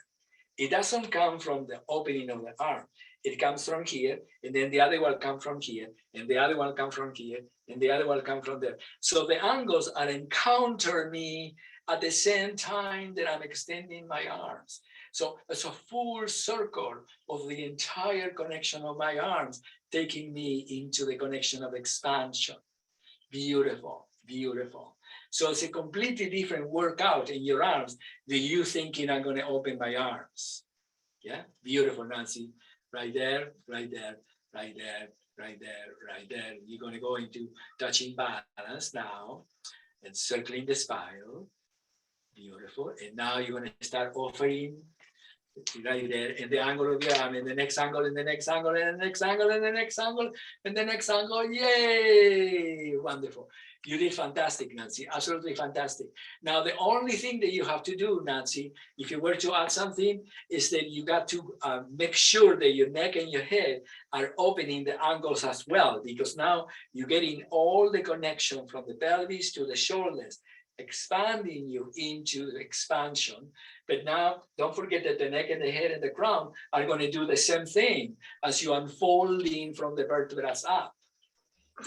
It doesn't come from the opening of the arm. It comes from here, and then the other one comes from here, and the other one comes from here, and the other one comes from there. So the angles are encounter me at the same time that I'm extending my arms. So it's a full circle of the entire connection of my arms, taking me into the connection of expansion. Beautiful, beautiful. So it's a completely different workout in your arms than you thinking I'm going to open my arms. Yeah, beautiful, Nancy. Right there, right there, right there, right there, right there. You're going to go into touching balance now and circling the spiral. Beautiful. And now you're going to start offering right there in the angle of your arm, in the next angle, in the next angle, and the next angle, and the next angle, and the next angle. Yay! Wonderful. You did fantastic, Nancy. Absolutely fantastic. Now, the only thing that you have to do, Nancy, if you were to add something, is that you got to make sure that your neck and your head are opening the angles as well, because now you're getting all the connection from the pelvis to the shoulders, expanding you into the expansion. But now, don't forget that the neck and the head and the crown are going to do the same thing as you unfolding from the vertebrae up.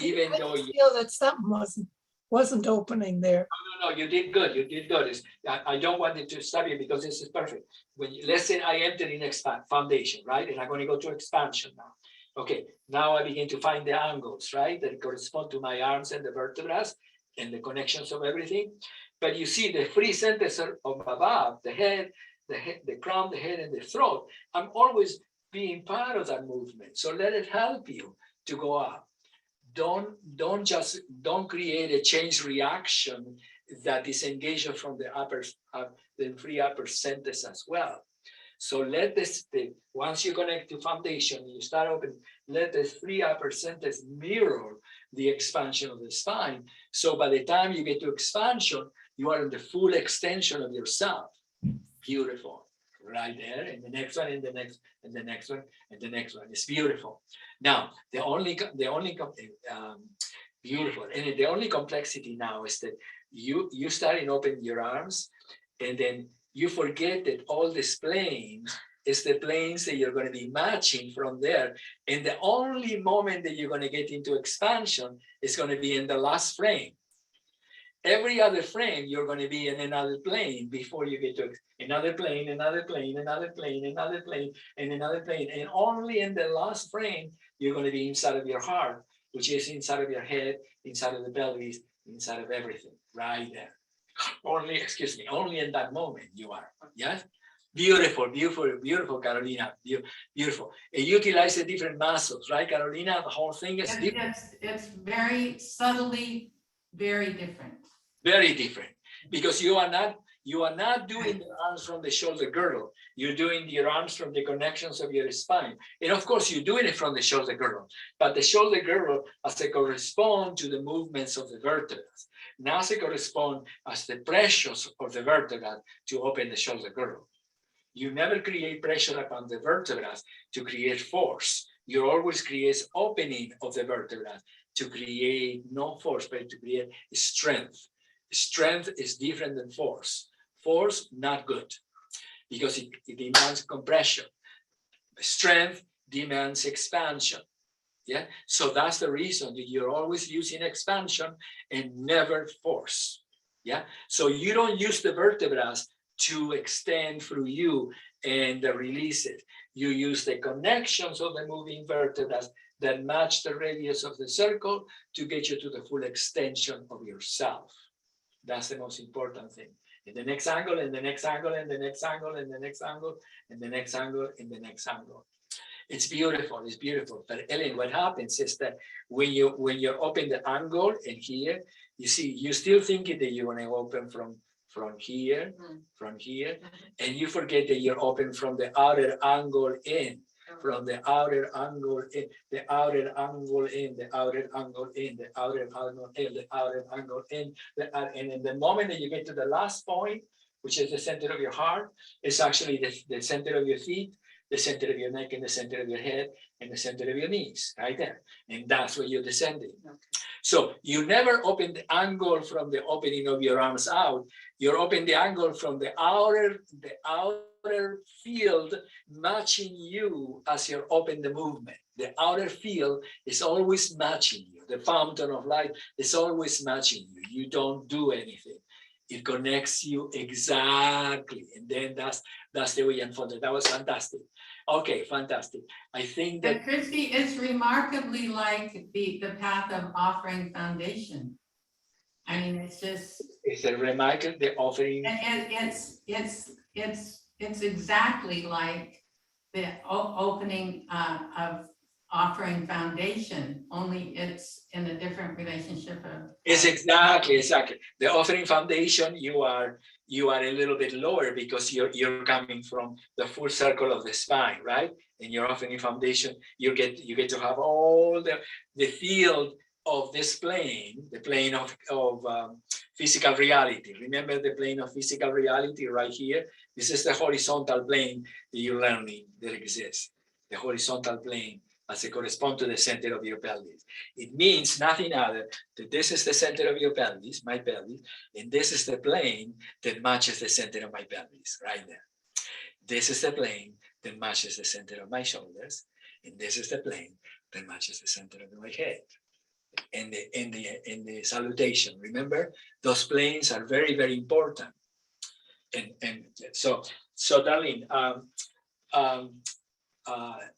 Even I though just you feel that something wasn't opening there. no, you did good. You did good. I don't want it to stop you because this is perfect. Let's say I enter in foundation, right? And I'm going to go to expansion now. Okay, now I begin to find the angles, right? That correspond to my arms and the vertebrae and the connections of everything. But you see the three centers of above, the head, the crown, the head, and the throat. I'm always being part of that movement. So let it help you to go up. Don't create a change reaction that is engaged from the the three upper centers as well. So let this, once you connect to foundation, you start open, let the three upper centers mirror the expansion of the spine. So by the time you get to expansion, you are in the full extension of yourself. Beautiful. Right there, and the next one, and the next, and the next one, and the next one. It's beautiful. Now, the only beautiful, and the only complexity now is that you start to open your arms, and then you forget that all these planes is the planes that you're going to be matching from there. And the only moment that you're going to get into expansion is going to be in the last frame. Every other frame, you're going to be in another plane before you get to another plane, another plane, another plane, another plane, and another plane. And only in the last frame, you're going to be inside of your heart, which is inside of your head, inside of the pelvis, inside of everything, right there. Only in that moment you are, yes? Beautiful, beautiful, beautiful, Carolina, beautiful. It utilizes different muscles, right, Carolina? The whole thing is different. It's very subtly very different. Very different, because you are not doing the arms from the shoulder girdle. You're doing your arms from the connections of your spine. And of course, you're doing it from the shoulder girdle, but the shoulder girdle as they correspond to the movements of the vertebrae. Now they correspond as the pressures of the vertebrae to open the shoulder girdle. You never create pressure upon the vertebrae to create force. You always create opening of the vertebrae to create no force, but to create strength. Strength is different than force. Force, not good, because it demands compression. Strength demands expansion. Yeah, so that's the reason that you're always using expansion and never force. Yeah, so you don't use the vertebrae to extend through you and release it. You use the connections of the moving vertebrae that match the radius of the circle to get you to the full extension of yourself. That's the most important thing. In the next angle, and the next angle, and the next angle, and the next angle, and the next angle, and the next angle. It's beautiful. It's beautiful. But Ellen, what happens is that when you open the angle and here, you see, you're still thinking that you're going to open from from here, Mm. from here, and you forget that you're open from the outer angle in, from the outer angle in, the outer angle in, the outer angle in, the outer angle in, the outer angle in, and in the moment that you get to the last point, which is the center of your heart, it's actually the center of your feet, the center of your neck, and the center of your head, and the center of your knees, right there. And that's where you're descending. Okay. So you never open the angle from the opening of your arms out. You open the angle from the outer field matching you as you open the movement. The outer field is always matching you. The fountain of light is always matching you. You don't do anything. It connects you exactly. And then that's the way you unfold it. That was fantastic. Okay, fantastic. I think that But Christy, it's remarkably like the path of offering foundation. I mean, it's just, it's a remarkable, the offering. and it's exactly like the opening of offering foundation, only it's in a different relationship of. It's exactly. The offering foundation, you are a little bit lower because you're coming from the full circle of the spine, right? And your offering foundation, you get to have all the field of this plane, the plane of physical reality. Remember the plane of physical reality right here? This is the horizontal plane that you're learning that exists. The horizontal plane as it corresponds to the center of your pelvis. It means nothing other that this is the center of your pelvis, my pelvis, and this is the plane that matches the center of my pelvis, right there. This is the plane that matches the center of my shoulders, and this is the plane that matches the center of my head. In the salutation, remember, those planes are very, very important. And so darling,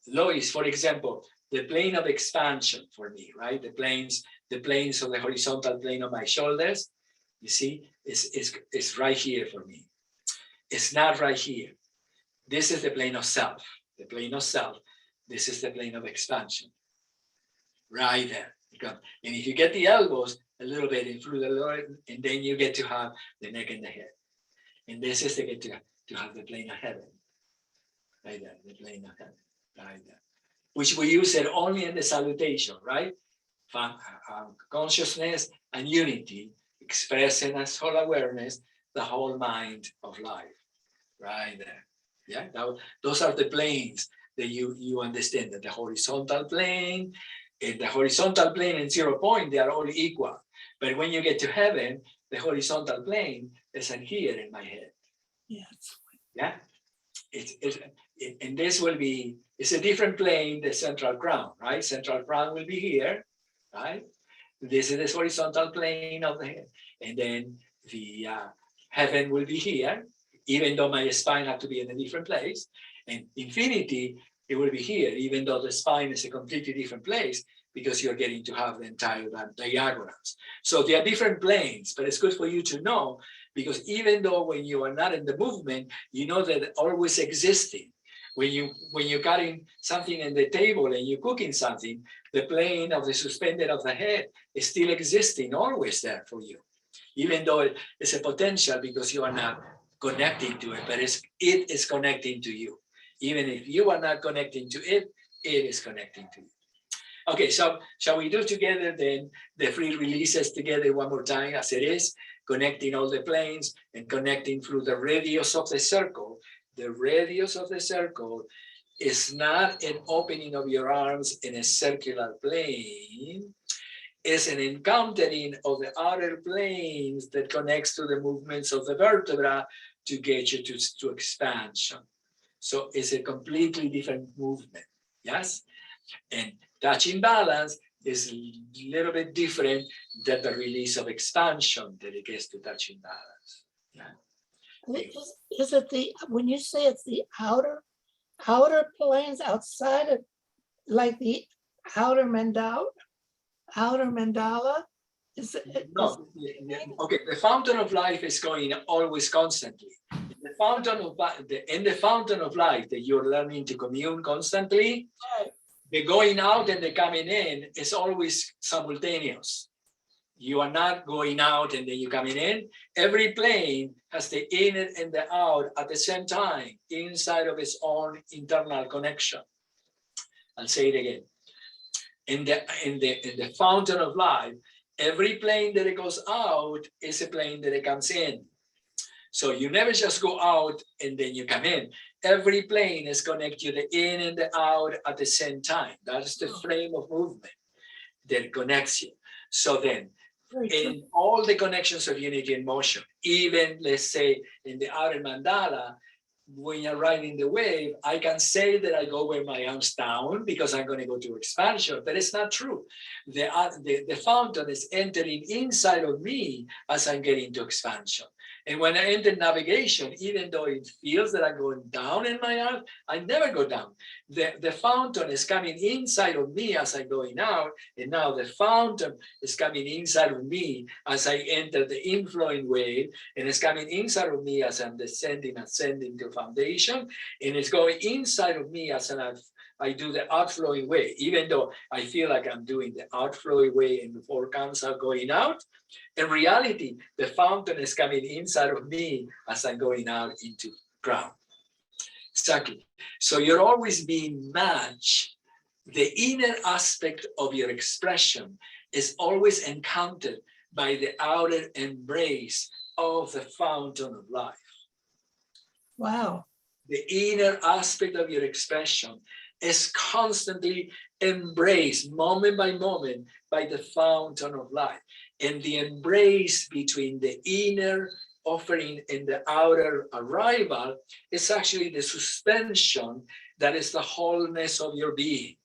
Lois, for example, the plane of expansion for me, right? The planes of the horizontal plane of my shoulders, you see, is right here for me. It's not right here. This is the plane of self. The plane of self. This is the plane of expansion. Right there. And if you get the elbows a little bit in through the lower, and then you get to have the neck and the head. And this is to get to have the plane of heaven. Right there, the plane of heaven. Right there. Which we use it only in the salutation, right? Consciousness and unity, expressing as whole awareness, the whole mind of life. Right there. Yeah, those are the planes that you understand, that the horizontal plane, and the horizontal plane and 0 point, they are all equal. But when you get to heaven, the horizontal plane isn't here in my head. Yes. Yeah. And this will be, it's a different plane, the central crown, right? Central crown will be here, right? This is the horizontal plane of the head. And then the heaven will be here, even though my spine has to be in a different place. And infinity, it will be here, even though the spine is a completely different place, because you're getting to have the entire diagrams. So they are different planes, but it's good for you to know, because even though when you are not in the movement, you know that it's always existing. When you're cutting something in the table and you're cooking something, the plane of the suspended of the head is still existing, always there for you. Even though it's a potential because you are not connecting to it, but it is connecting to you. Even if you are not connecting to it, it is connecting to you. Okay, so shall we do together then the free releases together one more time as it is, connecting all the planes and connecting through the radius of the circle. The radius of the circle is not an opening of your arms in a circular plane. It's an encountering of the outer planes that connects to the movements of the vertebra to get you to expansion. So it's a completely different movement, yes? And touching balance is a little bit different than the release of expansion that it gets to touching balance. Yeah. Is it when you say it's the outer planes outside of, like the outer mandala? Is it? No, okay, the fountain of life is going always constantly. The fountain of life that you're learning to commune constantly, the going out and the coming in is always simultaneous. You are not going out and then you coming in. Every plane has the in and the out at the same time, inside of its own internal connection. I'll say it again. In the fountain of life, every plane that it goes out is a plane that it comes in. So you never just go out and then you come in. Every plane is connected the in and the out at the same time. That's the frame of movement that connects you. So then, in all the connections of unity and motion, even let's say in the outer mandala, when you're riding the wave, I can say that I go with my arms down because I'm going to go to expansion, but it's not true. The fountain is entering inside of me as I'm getting to expansion. And when I enter navigation, even though it feels that I'm going down in my arm, I never go down. The fountain is coming inside of me as I'm going out, and now the fountain is coming inside of me as I enter the inflowing wave, and it's coming inside of me as I'm descending, ascending to foundation, and it's going inside of me as I do the outflowing way, even though I feel like I'm doing the outflowing way and the four counts are going out. In reality, the fountain is coming inside of me as I'm going out into ground. Exactly. So you're always being matched. The inner aspect of your expression is always encountered by the outer embrace of the fountain of life. Wow. The inner aspect of your expression is constantly embraced moment by moment by the fountain of life. And the embrace between the inner offering and the outer arrival is actually the suspension that is the wholeness of your being.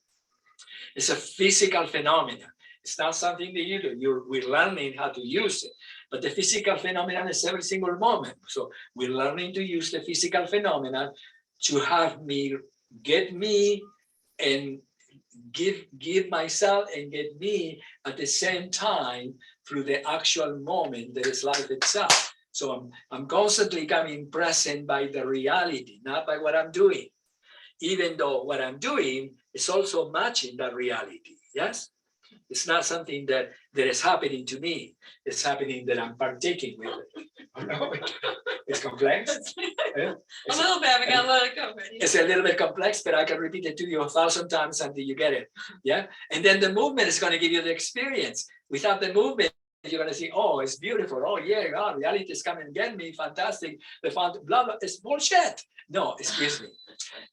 It's a physical phenomenon. It's not something that you do. We're learning how to use it. But the physical phenomenon is every single moment. So we're learning to use the physical phenomenon to have me, get me, and give myself and get me at the same time through the actual moment that is life itself. So I'm constantly coming present by the reality, not by what I'm doing. Even though what I'm doing is also matching that reality, yes? It's not something that is happening to me. It's happening that I'm partaking with it. Oh, no, it's complex. Yeah. A little bit, we got a little company. It's a little bit complex, but I can repeat it to you 1,000 times until you get it. Yeah. And then the movement is going to give you the experience. Without the movement, you're going to see, oh, it's beautiful. Oh, yeah, God, reality is coming and get me. Fantastic. The fountain, blah, blah. It's bullshit. No, excuse me.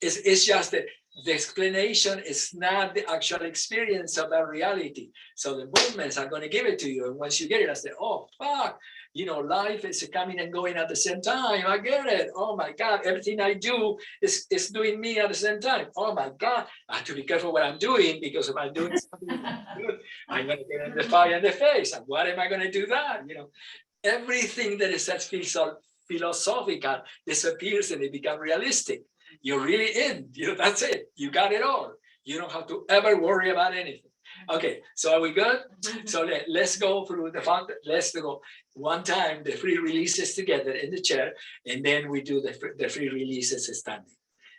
It's just that the explanation is not the actual experience of that reality. So the movements are going to give it to you. And once you get it, I say, oh, fuck. You know, life is coming and going at the same time. I get it. Oh my God, everything I do is doing me at the same time. Oh my God, I have to be careful what I'm doing, because if I'm doing something good, I'm going to get in the fire in the face. And what am I going to do that? You know, everything that is that philosophical disappears and it becomes realistic. You're really in. You know, that's it. You got it all. You don't have to ever worry about anything. Okay, so are we good? So let's go through the fountain. Let's go one time the free releases together in the chair, and then we do the free releases standing.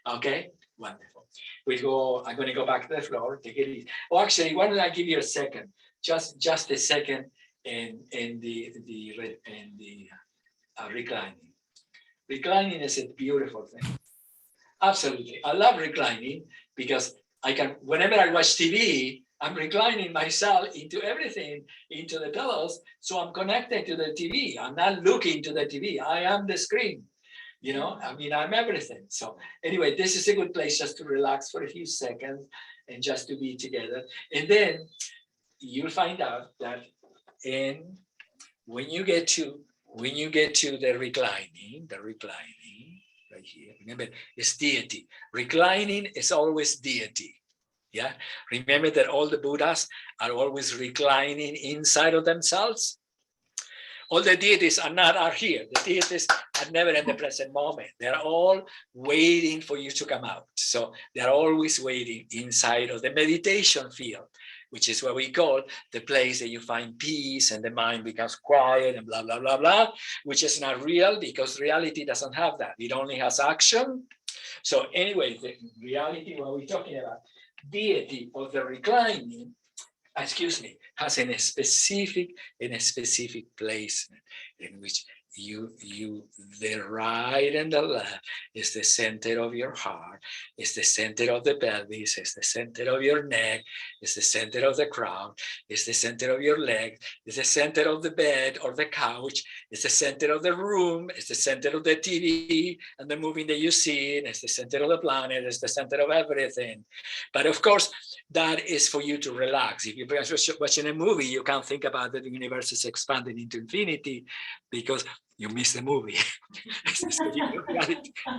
Okay, wonderful. We go. I'm going to go back to the floor. Take it easy. Oh, actually, why don't I give you a second? Just a second, and the reclining. Reclining is a beautiful thing. Absolutely, I love reclining because I can. Whenever I watch TV, I'm reclining myself into everything, into the pillows. So I'm connected to the TV. I'm not looking to the TV. I am the screen. You know, I mean, I'm everything. So anyway, this is a good place just to relax for a few seconds and just to be together. And then you'll find out that when you get to the reclining right here, remember, it's deity. Reclining is always deity. Yeah, remember that all the Buddhas are always reclining inside of themselves. All the deities are here. The deities are never in the present moment. They're all waiting for you to come out. So they're always waiting inside of the meditation field, which is what we call the place that you find peace and the mind becomes quiet and blah, blah, blah, blah, which is not real because reality doesn't have that. It only has action. So anyway, the reality, what we're talking about, deity of the reclining excuse me, has a specific placement in which the right and the left is the center of your heart, is the center of the pelvis, is the center of your neck, is the center of the crown, is the center of your leg, is the center of the bed or the couch, is the center of the room, is the center of the TV and the movie that you see, and it's the center of the planet, it's the center of everything. But of course, that is for you to relax. If you're watching a movie, you can't think about the universe is expanding into infinity because you miss the movie.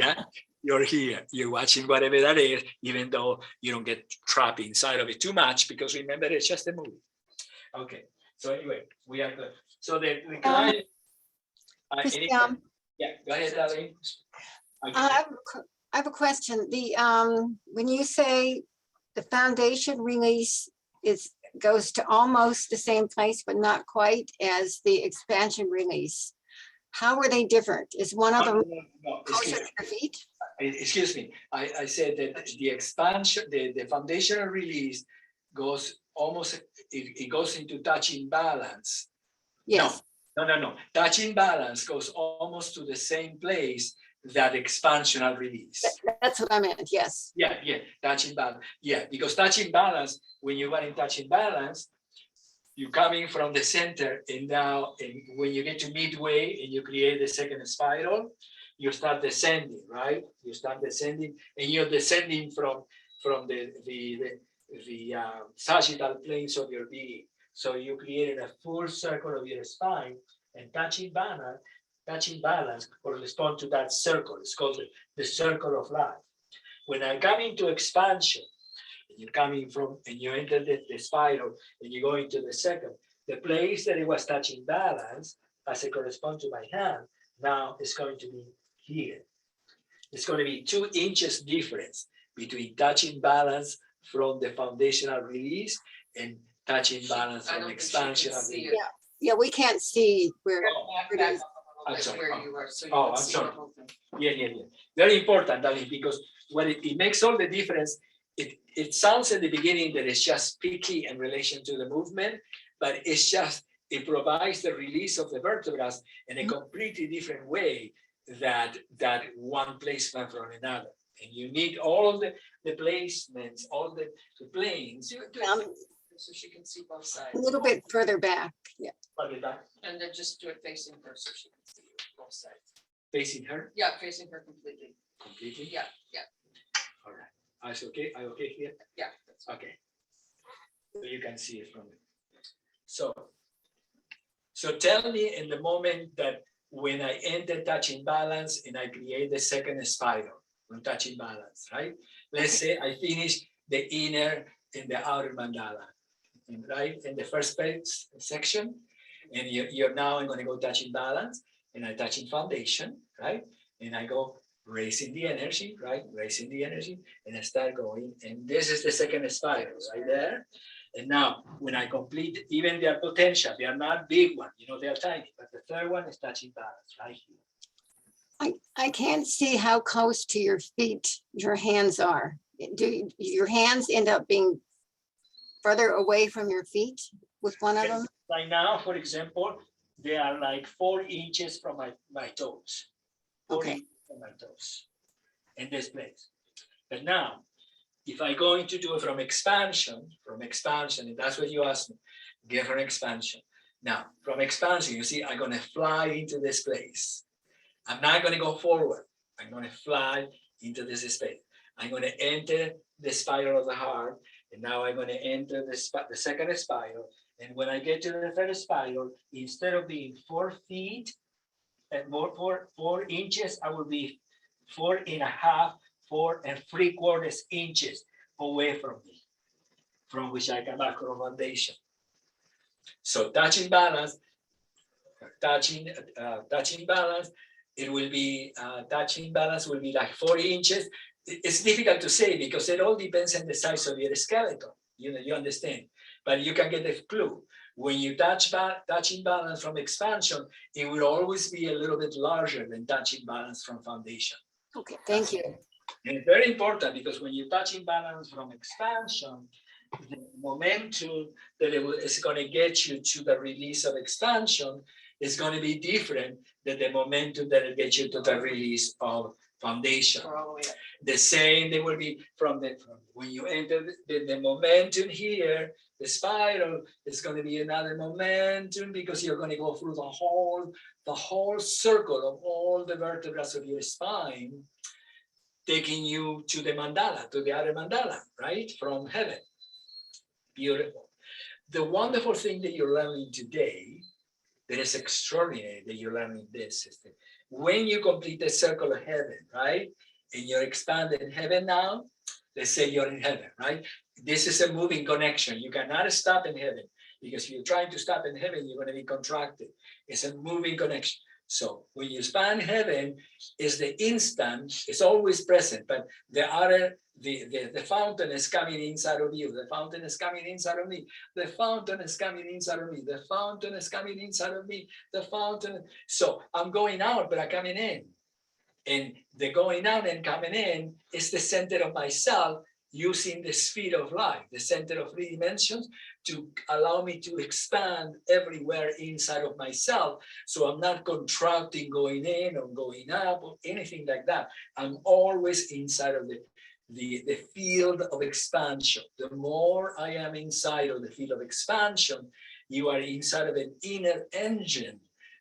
Yeah, you're here, you're watching whatever that is, even though you don't get trapped inside of it too much, because remember, it's just a movie. Okay, so anyway, we are good. So the client, Cristiam, yeah, go ahead, Darlene. I have a question. When you say the foundation release goes to almost the same place, but not quite as the expansion release, how are they different? Is one of them No, closer to your feet? excuse me. I said that the expansion, the foundational release goes almost, it goes into touching balance. Yes, No. Touching balance goes almost to the same place that expansional release. that's what I meant, yes. Yeah, touching balance. Yeah, because touching balance, when you are in touching balance, you're coming from the center, and now when you get to midway and you create the second spiral, you start descending, right? You start descending, and you're descending from the sagittal planes of your being. So you created a full circle of your spine, and touching balance corresponds to that circle. It's called the circle of life. When I come into expansion, you're coming from, and you enter the spiral, and you go into the second, the place that it was touching balance, as it corresponds to my hand, now it's going to be here. It's going to be 2 inches difference between touching balance from the foundational release and touching balance from expansion. Yeah, we can't see where it is. I'm sorry. Where you are, so you Oh, can I'm see sorry. the whole thing. Yeah. Very important, Darlene, because when it makes all the difference, it sounds at the beginning that it's just picky in relation to the movement, but it's just, it provides the release of the vertebrae in a completely different way that one placement from another. And you need all of the placements, all the planes. Do it so she can see both sides. A little bit further back, yeah. And then just do it facing her so she can see both sides. Facing her Yeah, facing her completely. completely? Yeah. All right. Is okay? Are you okay here? Yeah. That's Okay. So you can see it from it. So tell me in the moment that when I enter touching balance and I create the second spiral from touching balance, right? Let's say I finish the inner and the outer mandala, right? In the first section, and you're now I'm going to go touching balance, and I touch in foundation, right? And I go raising the energy, right? Raising the energy, and I start going, and this is the second spiral right there. And now, when I complete even their potential, they are not big one, they are tiny, but the third one is touching balance right here. I can't see how close to your feet your hands are. Do your hands end up being further away from your feet with one of them? Right now, for example, they are like 4 inches from my toes. 4 Okay. inches from my toes in this place. But now, if I going to do it from expansion, and that's what you asked me, get from expansion. Now, from expansion, you see, I'm going to fly into this place. I'm not going to go forward. I'm going to fly into this space. I'm going to enter the spiral of the heart, and now I'm going to enter the second spiral. And when I get to the third spiral, instead of being 4 feet and more 4 inches, I will be 4.5, 4 3/4 inches away from me, from which I come back from foundation. So touching balance, it will be touching balance will be like 4 inches. It's difficult to say because it all depends on the size of your skeleton. You understand, but you can get the clue. When you touching balance from expansion, it will always be a little bit larger than touching balance from foundation. Okay, thank you. And it's very important because when you're touching balance from expansion, the momentum that is going to get you to the release of expansion is going to be different than the momentum that will get you to the release of foundation. We're all the way up. The same, they will be from when you enter the momentum here, the spiral is going to be another momentum because you're going to go through the whole circle of all the vertebrae of your spine, taking you to the mandala, to the other mandala, right? From heaven. Beautiful. The wonderful thing that you're learning today, that is extraordinary that you're learning this, is that when you complete the circle of heaven, right? And you're expanded in heaven now, let's say you're in heaven, right? This is a moving connection. You cannot stop in heaven, because if you're trying to stop in heaven, you're going to be contracted. It's a moving connection. So when you span heaven, is the instant, it's always present, but the fountain is coming inside of you. The fountain is coming inside of me. The fountain is coming inside of me. The fountain is coming inside of me. The fountain. So I'm going out, but I'm coming in. And the going out and coming in is the center of myself, using the sphere of life, the center of 3 dimensions, to allow me to expand everywhere inside of myself. So I'm not contracting, going in or going up or anything like that. I'm always inside of the field of expansion. The more I am inside of the field of expansion, you are inside of an inner engine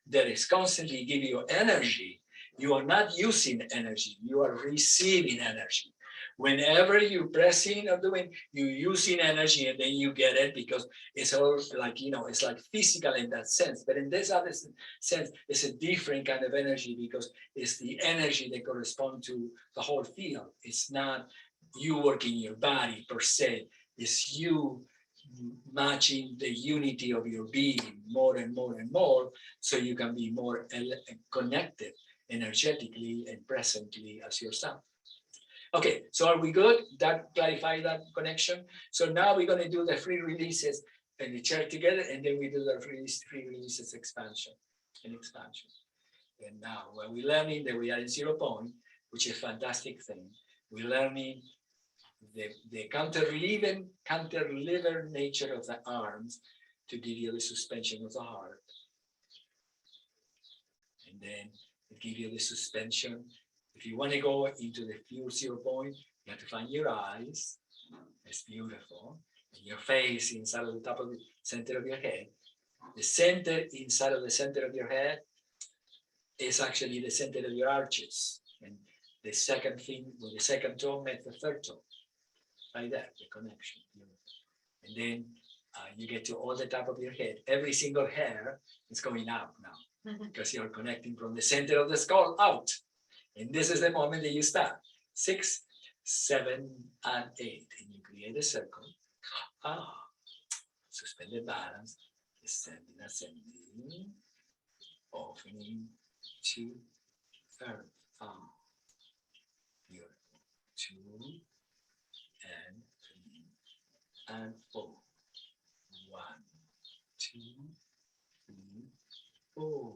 that is constantly giving you energy. You are not using energy, you are receiving energy. Whenever you press in or doing, you're using energy, and then you get it, because it's all like, it's like physical in that sense. But in this other sense, it's a different kind of energy, because it's the energy that corresponds to the whole field. It's not you working your body per se, it's you matching the unity of your being more and more and more, so you can be more connected energetically and presently as yourself. Okay, so are we good? That clarify that connection. So now we're going to do the free releases and the chair together, and then we do the free releases expansion and expansion. And now when we're learning that we are in 0 point, which is a fantastic thing, we're learning the cantilever nature of the arms to give you the suspension of the heart. And then it gives you the suspension. If you want to go into the pure 0 point, you have to find your eyes. It's beautiful. And your face inside of the top of the center of your head. The center inside of the center of your head is actually the center of your arches. And the second thing, with the second toe met the third toe. Like that, the connection. And then you get to all the top of your head. Every single hair is going out now, because you're connecting from the center of the skull out. And this is the moment that you start. 6, 7, and 8. And you create a circle. Suspended balance. Descending, ascending. Opening to earth. Beautiful. 2 and 3 and 4. 1, 2, 3, 4.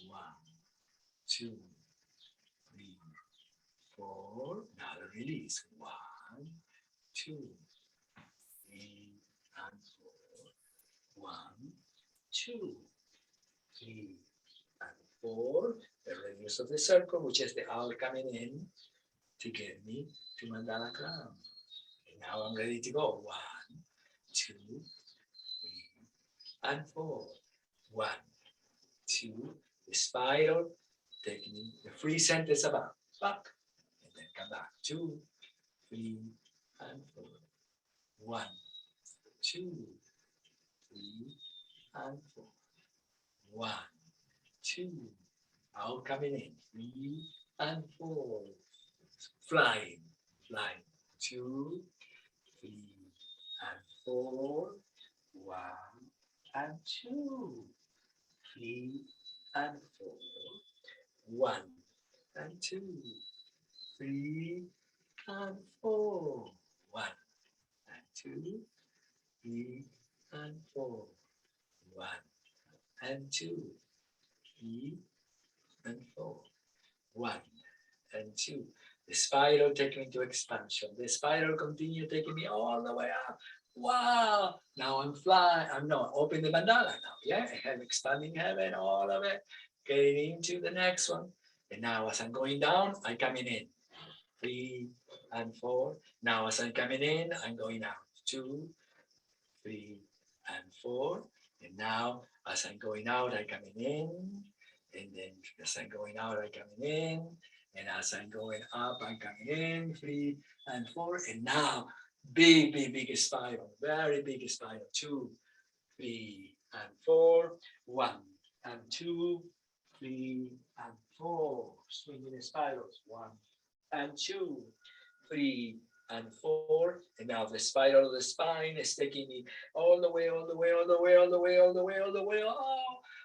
1, 2, 3, 4. Now the release. 1, 2, 3, and 4. 1, 2, 3, and 4. The radius of the circle, which is the owl coming in to get me to Mandala Crown. And now I'm ready to go. 1, 2, 3, and 4. 1, 2. The spiral, taking the free sentence above, back, and then come back. 2, 3, and 4. 1, 2, 3, and 4. 1, 2. Out coming in. 3 and 4. Flying. 2, 3, and 4. 1 and 2. 3 and 4. 1 and 2. 3 and 4. 1 and 2. 3 and 4. 1 and 2. 3 and 4. 1 and 2. The spiral taking me to expansion. The spiral continue taking me all the way up. Wow. Now I'm flying. I'm not open the mandala now. Yeah. I have expanding heaven, all of it. Getting into the next one. And now as I'm going down, I'm coming in. 3 and 4. Now as I'm coming in, I'm going out. 2, 3 and 4. And now as I'm going out, I'm coming in. And then as I'm going out, I'm coming in. And as I'm going up, I'm coming in. 3 and 4. And now big spiral. Very big spiral. 2, 3 and 4. 1 and 2, 3 and 4. Swinging the spirals. 1 and 2, 3 and 4. And now the spiral of the spine is taking me all the way, all the way, all the way, all the way, all the way, all the way,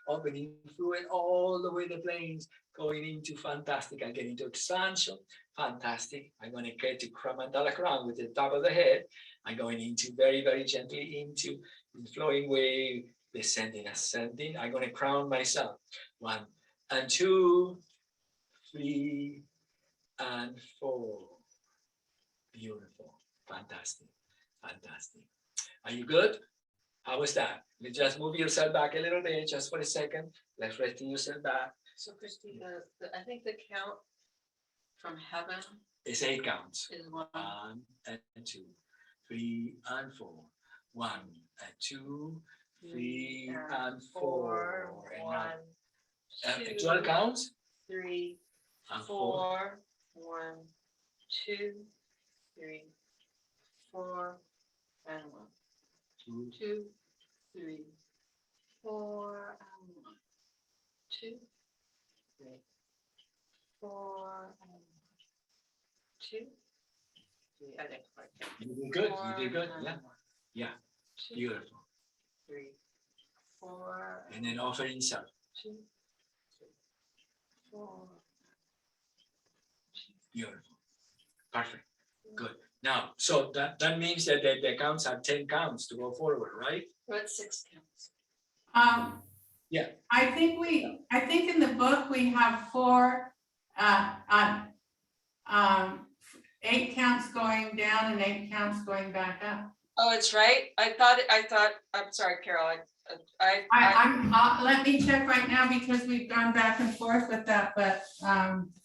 opening through it all the way the planes, going into fantastic. I'm getting to expansion, fantastic. I'm going to get to mandala crown with the top of the head. I'm going into very gently into the flowing wave, descending, ascending. I'm going to crown myself. 1 and 2, 3 and 4. Beautiful, fantastic. Are you good? How was that? You just move yourself back a little bit, just for a second. Let's rest yourself back. So Christy, I think the count from heaven It's 8 counts. is 1, 1 and 2, 3 and 4. 1 and 2, 3 and 4. And 1, now, 2, 12 counts 3, and 4. 4, 1, 2, 3, 4, and 1. 2, 2, 3, 4, and 1. 2, 3, 4, and 1. 2, 3. I didn't quite get it. You did good. You did 4, good. and Yeah. 1. Yeah. 2, Beautiful. 3, 4, And then offer inside. 2, 3, 4. Beautiful. Perfect. Good. Now, so that means that the counts are 10 counts to go forward, right? We're at 6 counts. Yeah. I think in the book we have 4, 8 counts going down and 8 counts going back up. Oh, it's right. I thought, I'm sorry, Carol. Let me check right now because we've gone back and forth with that, but,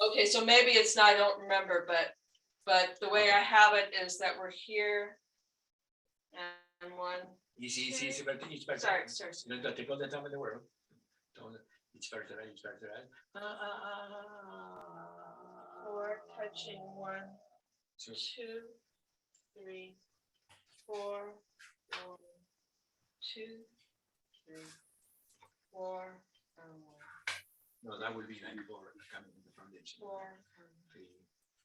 Okay, so maybe it's not, I don't remember, but the way I have it is that we're here. And 1, Easy, each vertebra. sorry. No, take all the time in the world. Each vertebra. 4, touching 1, 2, 3, 4, 1, 2, 3, 4, and 1. No, that would be like 4 coming in the foundation. 4. 3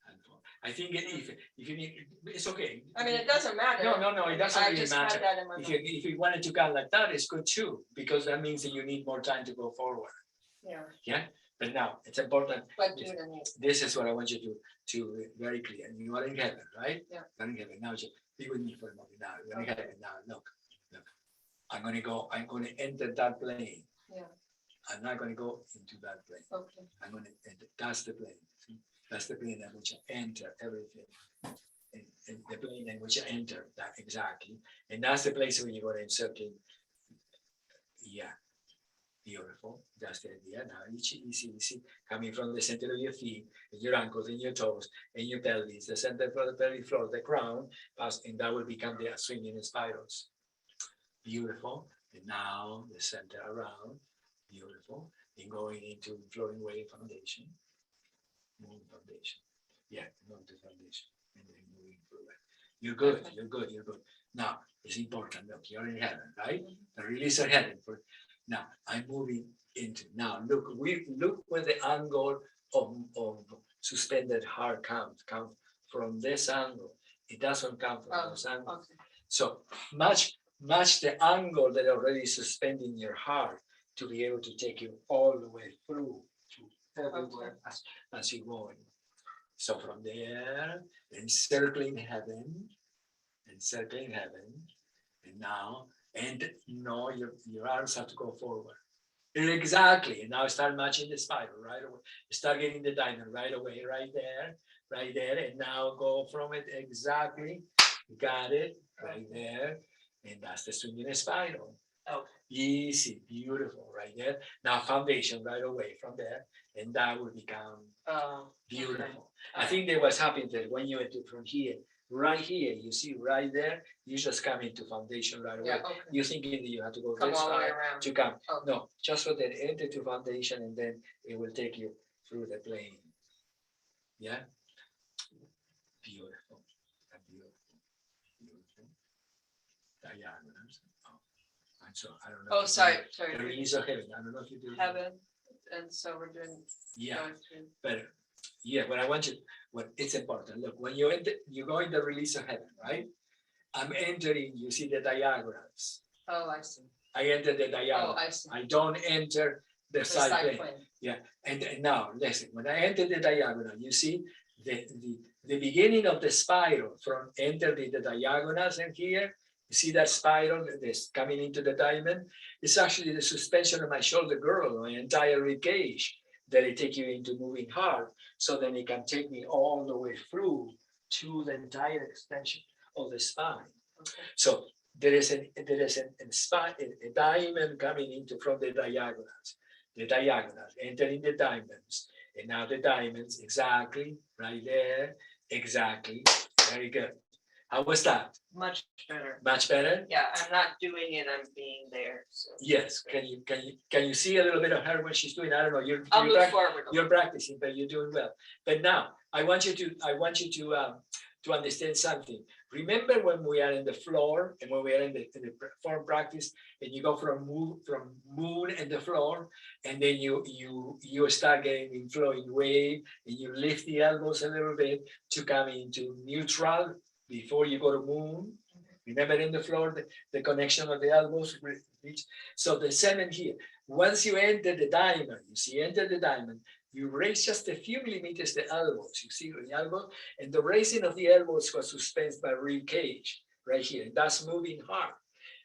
and 4. I think if you need, it's okay. I mean, it doesn't matter. No, it doesn't I really just matter. had that in my mind. If you wanted to count like that, it's good too, because that means that you need more time to go forward. Yeah, But now it's important. but do it in the. This is what I want you to very clear. You are in heaven, right? Yeah. You're in heaven. Now just be with me for a moment. Now you're in heaven. Now look. I'm going to enter that plane. Yeah. I'm not going to go into that plane. Okay. I'm going to enter. That's the plane. See? That's the plane in which I enter everything. And the plane in which I enter that exactly. And that's the place where you're going to insert in. Yeah. Beautiful. That's the idea. Now easy. Coming from the center of your feet, your ankles and your toes and your pelvis, the center of the pelvic floor, the crown, and that will become the swinging spirals. Beautiful. And now the center around. Beautiful. And going into flowing wave foundation. Moving foundation. Yeah, move the foundation. And then moving through it. You're good. You're good. Now it's important. Look, you're in heaven, right? The release of heaven. Now I'm moving into. Now look where the angle of suspended heart comes from this angle. It doesn't come from this angle. Okay. So match the angle that already suspending your heart to be able to take you all the way through to everywhere as you're going. So from there, encircling heaven, and now, and no, your arms have to go forward. Exactly. And now start matching the spiral right away. Start getting the diamond right away, right there. right there, and now go from it exactly. Got it, right there, and that's the swinging spiral. Oh. Easy, beautiful, right there. Now foundation right away from there, and that will become beautiful. I think that what's happening that when you enter from here, right here, you see right there, you just come into foundation right away. Yeah, okay. You're thinking that you have to go Come this all the way side around. to come. Okay. No, just for that, enter to foundation, and then it will take you through the plane. Yeah. Beautiful. Beautiful. Beautiful. Diagonals. Oh, and so I don't know. Oh, if you sorry, do sorry. The release of heaven. I don't know if you do. Heaven, and so we're doing. Yeah, going through- better. Yeah, but I want you, what it's important. Look, when you enter, you go in the release of heaven, right? I'm entering, you see the diagonals. Oh, I see. I enter the diagonal. I see. I don't enter the The side side plane. plane. And now, listen, when I enter the diagonal, you see the beginning of the spiral from enter the diagonals in here. You see that spiral that's coming into the diamond? It's actually the suspension of my shoulder girdle, my entire rib cage, that it take you into moving heart. So then it can take me all the way through to the entire extension of the spine. Okay. So there is a diamond coming into from the diagonals, entering the diamonds, and now the diamonds exactly right there, exactly. Very good. How was that? Much better. Much better? Yeah, I'm not doing it, I'm being there, so. Yes. Can you see a little bit of her when she's doing? I don't know. I'll move forward. You're practicing, but you're doing well. But now I want you to understand something. Remember when we are in the floor and when we are in the form practice, and you go from moon and the floor, and then you start getting in flowing wave, and you lift the elbows a little bit to come into neutral before you go to moon. Remember in the floor, the connection of the elbows reach. So the same here. Once you enter the diamond, enter the diamond, you raise just a few millimeters the elbows. You see the elbow, and the raising of the elbows was suspended by rib cage right here. And that's moving hard.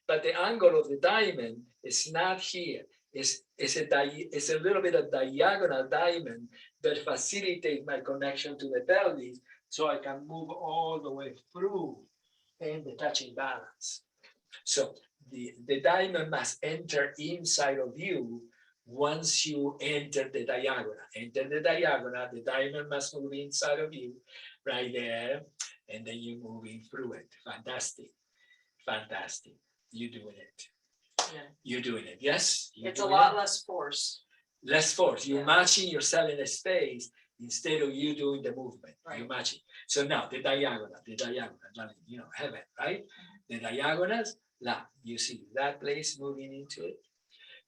But the angle of the diamond is not here. It's a little bit of diagonal diamond that facilitates my connection to the pelvis, so I can move all the way through and the touching balance. So the diamond must enter inside of you once you enter the diagonal. Enter the diagonal, the diamond must move inside of you, right there, and then you're moving through it. Fantastic, fantastic. You're doing it. Yeah. You're doing it, yes? You're It's a doing lot it? less force. Less force. You're Yeah. matching yourself in a space instead of you doing the movement. Right. You're matching. So now the diagonal, heaven, right? The diagonals, you see that place moving into it,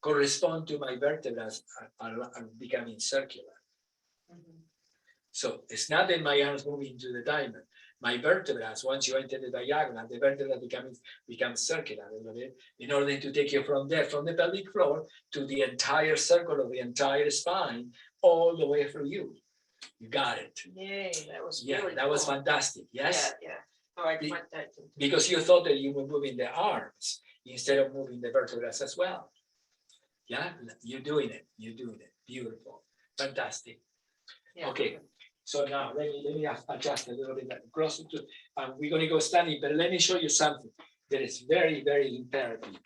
correspond to my vertebrae are becoming circular. Mhm. So it's not that my arms move into the diamond. My vertebrae, once you enter the diagonal, the vertebra becomes circular a little bit in order to take you from there, from the pelvic floor to the entire circle of the entire spine, all the way through you. You got it. Yay, that was Yeah, really that was cool. fantastic. Yes. Yeah. So I Be- want that to. Because you thought that you were moving the arms instead of moving the vertebrae as well. Yeah, you're doing it. You're doing it. Beautiful. Fantastic. Yeah. Okay. So now let me adjust a little bit closer to, we're going to go standing, but let me show you something that is very, very imperative,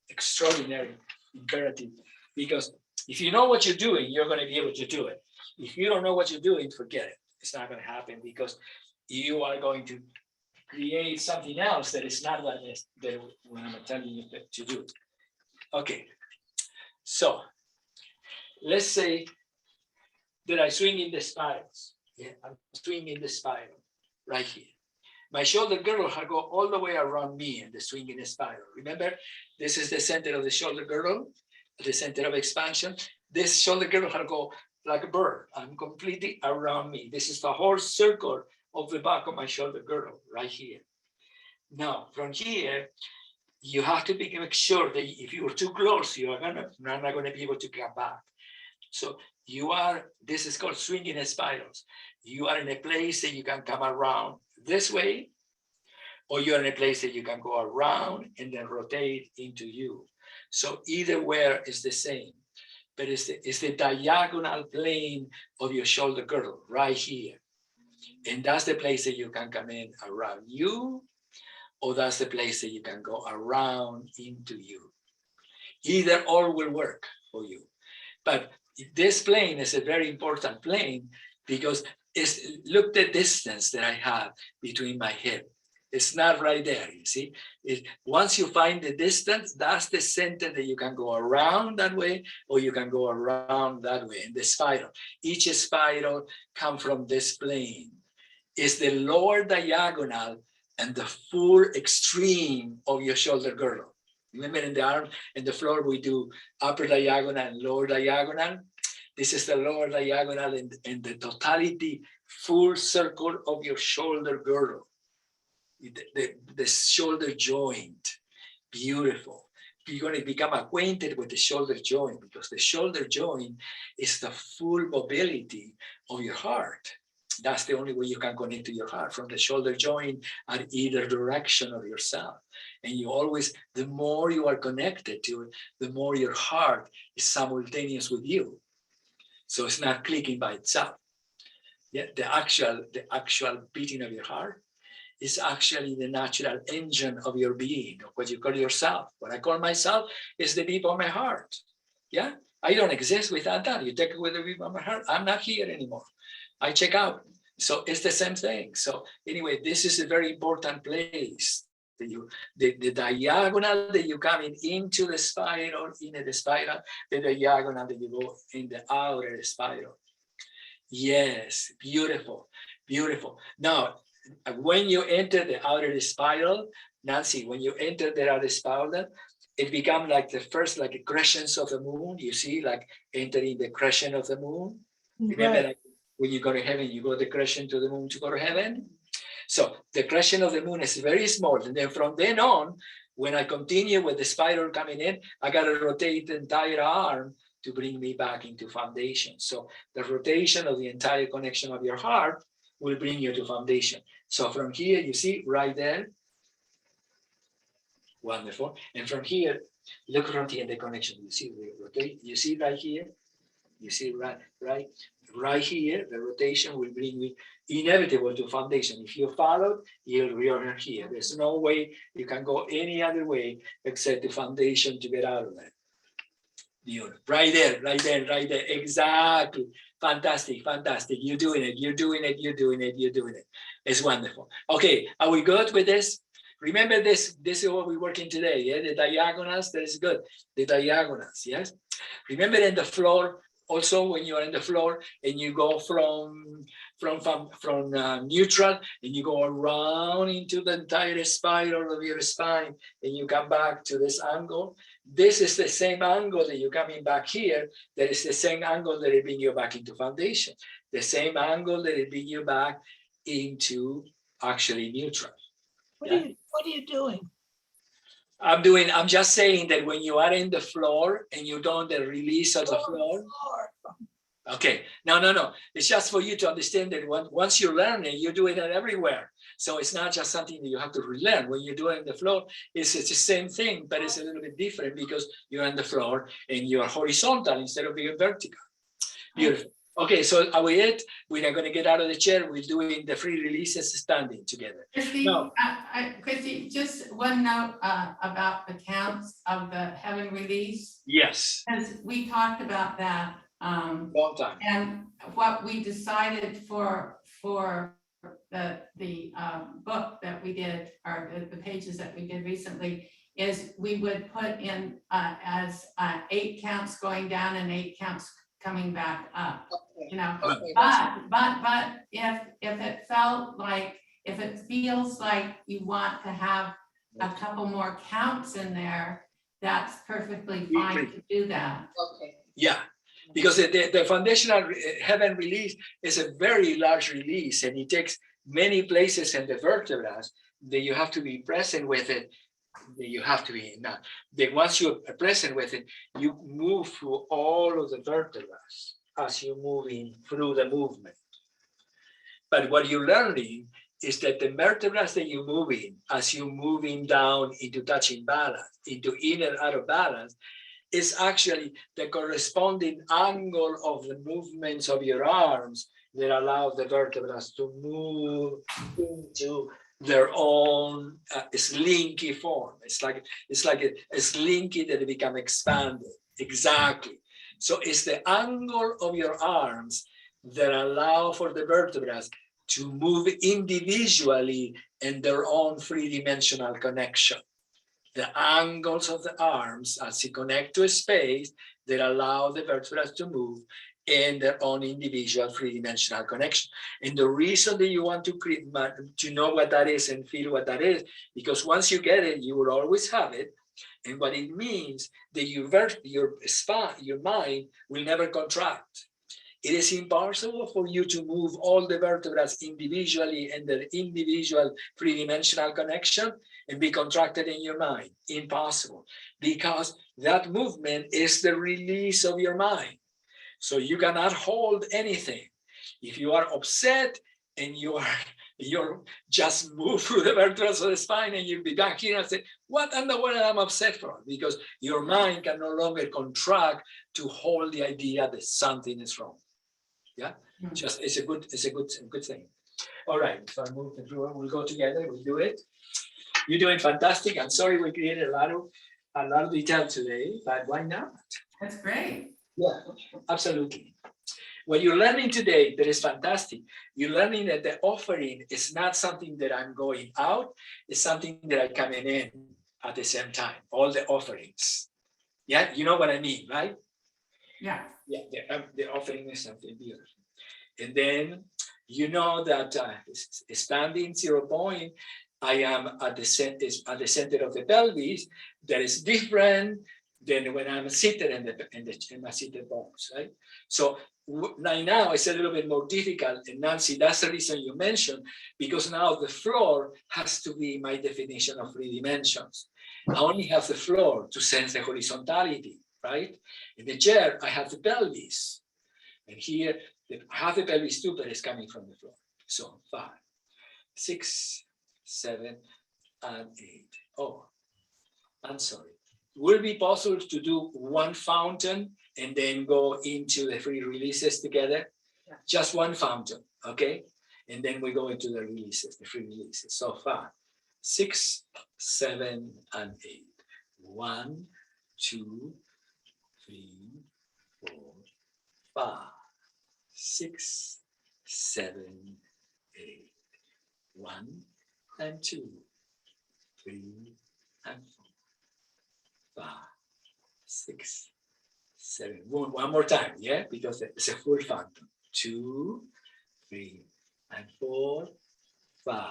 extraordinary imperative, because if you know what you're doing, you're going to be able to do it. If you don't know what you're doing, forget it. It's not going to happen because you are going to create something else that is not what I'm telling you to do. Okay. So let's say that I swing in the spirals. Yeah, I'm swinging the spiral right here. My shoulder girdle will go all the way around me in the swinging spiral. Remember, this is the center of the shoulder girdle, the center of expansion. This shoulder girdle will go like a bird. I'm completely around me. This is the whole circle of the back of my shoulder girdle right here. Now, from here, you have to make sure that if you are too close, you are not going to be able to come back. So this is called swinging spirals. You are in a place that you can come around this way, or you're in a place that you can go around and then rotate into you. So either way is the same, but it's the diagonal plane of your shoulder girdle right here. And that's the place that you can come in around you, or that's the place that you can go around into you. Either or will work for you. But this plane is a very important plane because look the distance that I have between my hip. It's not right there, you see. Once you find the distance, that's the center that you can go around that way, or you can go around that way in the spiral. Each spiral comes from this plane. It's the lower diagonal and the full extreme of your shoulder girdle. Remember in the arm and the floor, we do upper diagonal and lower diagonal. This is the lower diagonal in the totality, full circle of your shoulder girdle. The shoulder joint, beautiful. You're going to become acquainted with the shoulder joint because the shoulder joint is the full mobility of your heart. That's the only way you can connect to your heart, from the shoulder joint at either direction of yourself. And you always, the more you are connected to it, the more your heart is simultaneous with you. So it's not clicking by itself. Yeah, the actual beating of your heart is actually the natural engine of your being, of what you call yourself. What I call myself is the beat of my heart. Yeah, I don't exist without that. You take away the beat of my heart, I'm not here anymore. I check out. So it's the same thing. So anyway, this is a very important place. The diagonal that you come into the spiral, the diagonal that you go in the outer spiral. Yes, beautiful, beautiful. Now, when you enter the outer spiral, Nancy, when you enter the outer spiral, it becomes like the first, like a crescent of the moon. You see, like entering the crescent of the moon. Remember, Right. like when you go to heaven, you go the crescent to the moon to go to heaven. So the crescent of the moon is very small. And then from then on, when I continue with the spiral coming in, I got to rotate the entire arm to bring me back into foundation. So the rotation of the entire connection of your heart will bring you to foundation. So from here, you see right there. Wonderful. And from here, look around here, the connection. You see the rotate. You see right here. You see right here, the rotation will bring you inevitable to foundation. If you follow, you'll reorder here. There's no way you can go any other way except the foundation to get out of that. Beautiful. Right there, right there, right there. Exactly. Fantastic, fantastic. You're doing it, you're doing it, you're doing it, you're doing it. It's wonderful. Okay, are we good with this? Remember this is what we're working today, yeah? The diagonals, that is good. The diagonals, yes? Remember in the floor, also when you are in the floor and you go from neutral and you go around into the entire spiral of your spine and you come back to this angle. This is the same angle that you're coming back here. That is the same angle that it brings you back into foundation. The same angle that it brings you back into actually neutral. What are you doing? I'm just saying that when you are in the floor and you don't the release of the floor. Okay, no. It's just for you to understand that once you learn it, you do it everywhere. So it's not just something that you have to relearn. When you're doing the floor, it's the same thing, but it's a little bit different because you're on the floor and you're horizontal instead of being vertical. Beautiful. Okay, so are we it? We're not going to get out of the chair. We're doing the free releases standing together. Christy, No. Christy, just one note about the counts of the heaven release, Yes, because we talked about that. long time. And what we decided for the book that we did, or the pages that we did recently, is we would put in as 8 counts going down and 8 counts coming back up. You know, Okay. but if it felt like, if it feels like you want to have a couple more counts in there, that's perfectly fine to do that. Okay. Yeah, because the foundational heaven release is a very large release and it takes many places in the vertebrae that you have to be present with it. That you have to be not. That once you're present with it, you move through all of the vertebrae as you're moving through the movement. But what you're learning is that the vertebrae that you're moving, as you're moving down into touching balance, into inner out of balance, is actually the corresponding angle of the movements of your arms that allow the vertebrae to move into their own slinky form. It's like a slinky that become expanded. Exactly. So it's the angle of your arms that allow for the vertebrae to move individually in their own three-dimensional connection. The angles of the arms as they connect to a space that allow the vertebrae to move in their own individual three-dimensional connection. And the reason that you want to know what that is and feel what that is, because once you get it, you will always have it. And what it means that your mind will never contract. It is impossible for you to move all the vertebrae individually in their individual three-dimensional connection and be contracted in your mind. Impossible, because that movement is the release of your mind. So you cannot hold anything. If you are upset and you're just move through the vertebrae of the spine and you'll be back here and say, what in the world am I upset for? Because your mind can no longer contract to hold the idea that something is wrong. Yeah, just it's a good thing. All right, so I move the drawer. We'll go together. We'll do it. You're doing fantastic. I'm sorry we created a lot of detail today, but why not? That's great. Yeah, absolutely. What you're learning today that is fantastic. You're learning that the offering is not something that I'm going out. It's something that I'm coming in at the same time. All the offerings. Yeah, you know what I mean, right? Yeah. Yeah, the offering is something beautiful. And then you know that standing 0 point, I am at the center of the pelvis. That is different than when I'm seated in my seated box, right? So right now it's a little bit more difficult. And Nancy, that's the reason you mentioned, because now the floor has to be my definition of 3 dimensions. I only have the floor to sense the horizontality, right? In the chair, I have the pelvis. And here, I have the pelvis too, but it's coming from the floor. So 5, 6, 7, and 8. Oh, I'm sorry. Will it be possible to do one fountain and then go into the free releases together? Yeah. Just one fountain, okay? And then we go into the releases, the free releases. So 5, 6, 7, and 8. 1, 2, 3, 4, 5, 6, 7, 8. 1 and 2, 3 and 4, 5, 6, 7. One more time, yeah, because it's a full phantom. 2, 3 and 4, 5,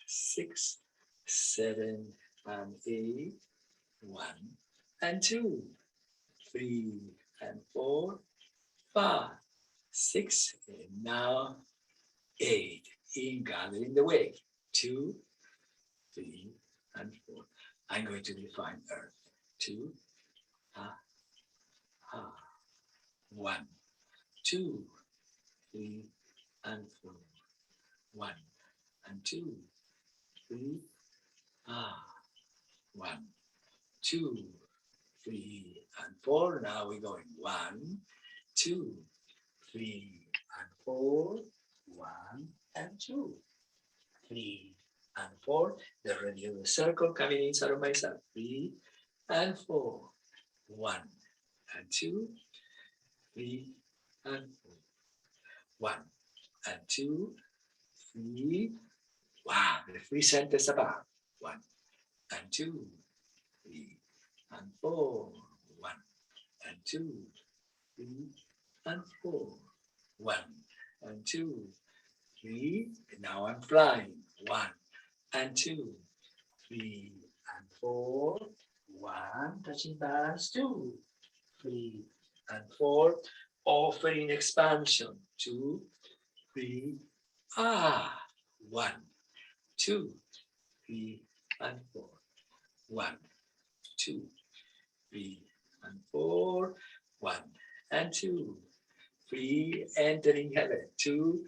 6, 7 and 8. 1 and 2, 3 and 4, 5, 6, and now 8. In gathering the wave. 2, 3 and 4. I'm going to define earth. 2, 1, 2, 3 and 4. 1 and 2, 3, 1, 2, 3 and 4. Now we're going 1, 2, 3 and 4. 1 and 2, 3 and 4. The radius of the circle coming inside of myself. 3 and 4. 1 and 2, 3 and 4. 1 and 2, 3. Wow, the 3 centers above. 1 and 2, 3 and 4. 1 and 2, 3 and 4. 1 and 2, 3. And now I'm flying. 1 and 2, 3 and 4. 1, touching balance. 2, 3 and 4. Offering expansion. 2, 3. 1, 2, 3 and 4. 1, 2, 3 and 4. 1 and 2, 3. Entering heaven. 2,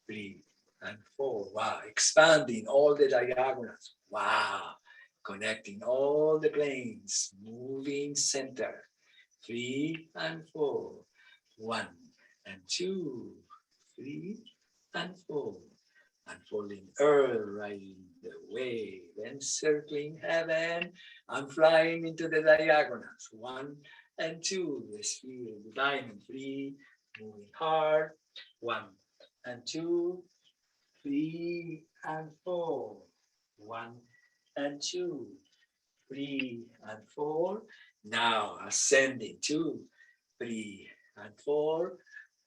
3 and 4. Wow, expanding all the diagonals. Wow, connecting all the planes, moving center. 3 and 4. 1 and 2, 3 and 4. Unfolding earth, riding the wave, encircling heaven. I'm flying into the diagonals. 1 and 2, the sphere, the diamond. 3, moving hard. 1 and 2, 3 and 4. 1 and 2, 3 and 4. Now ascending 2, 3 and 4.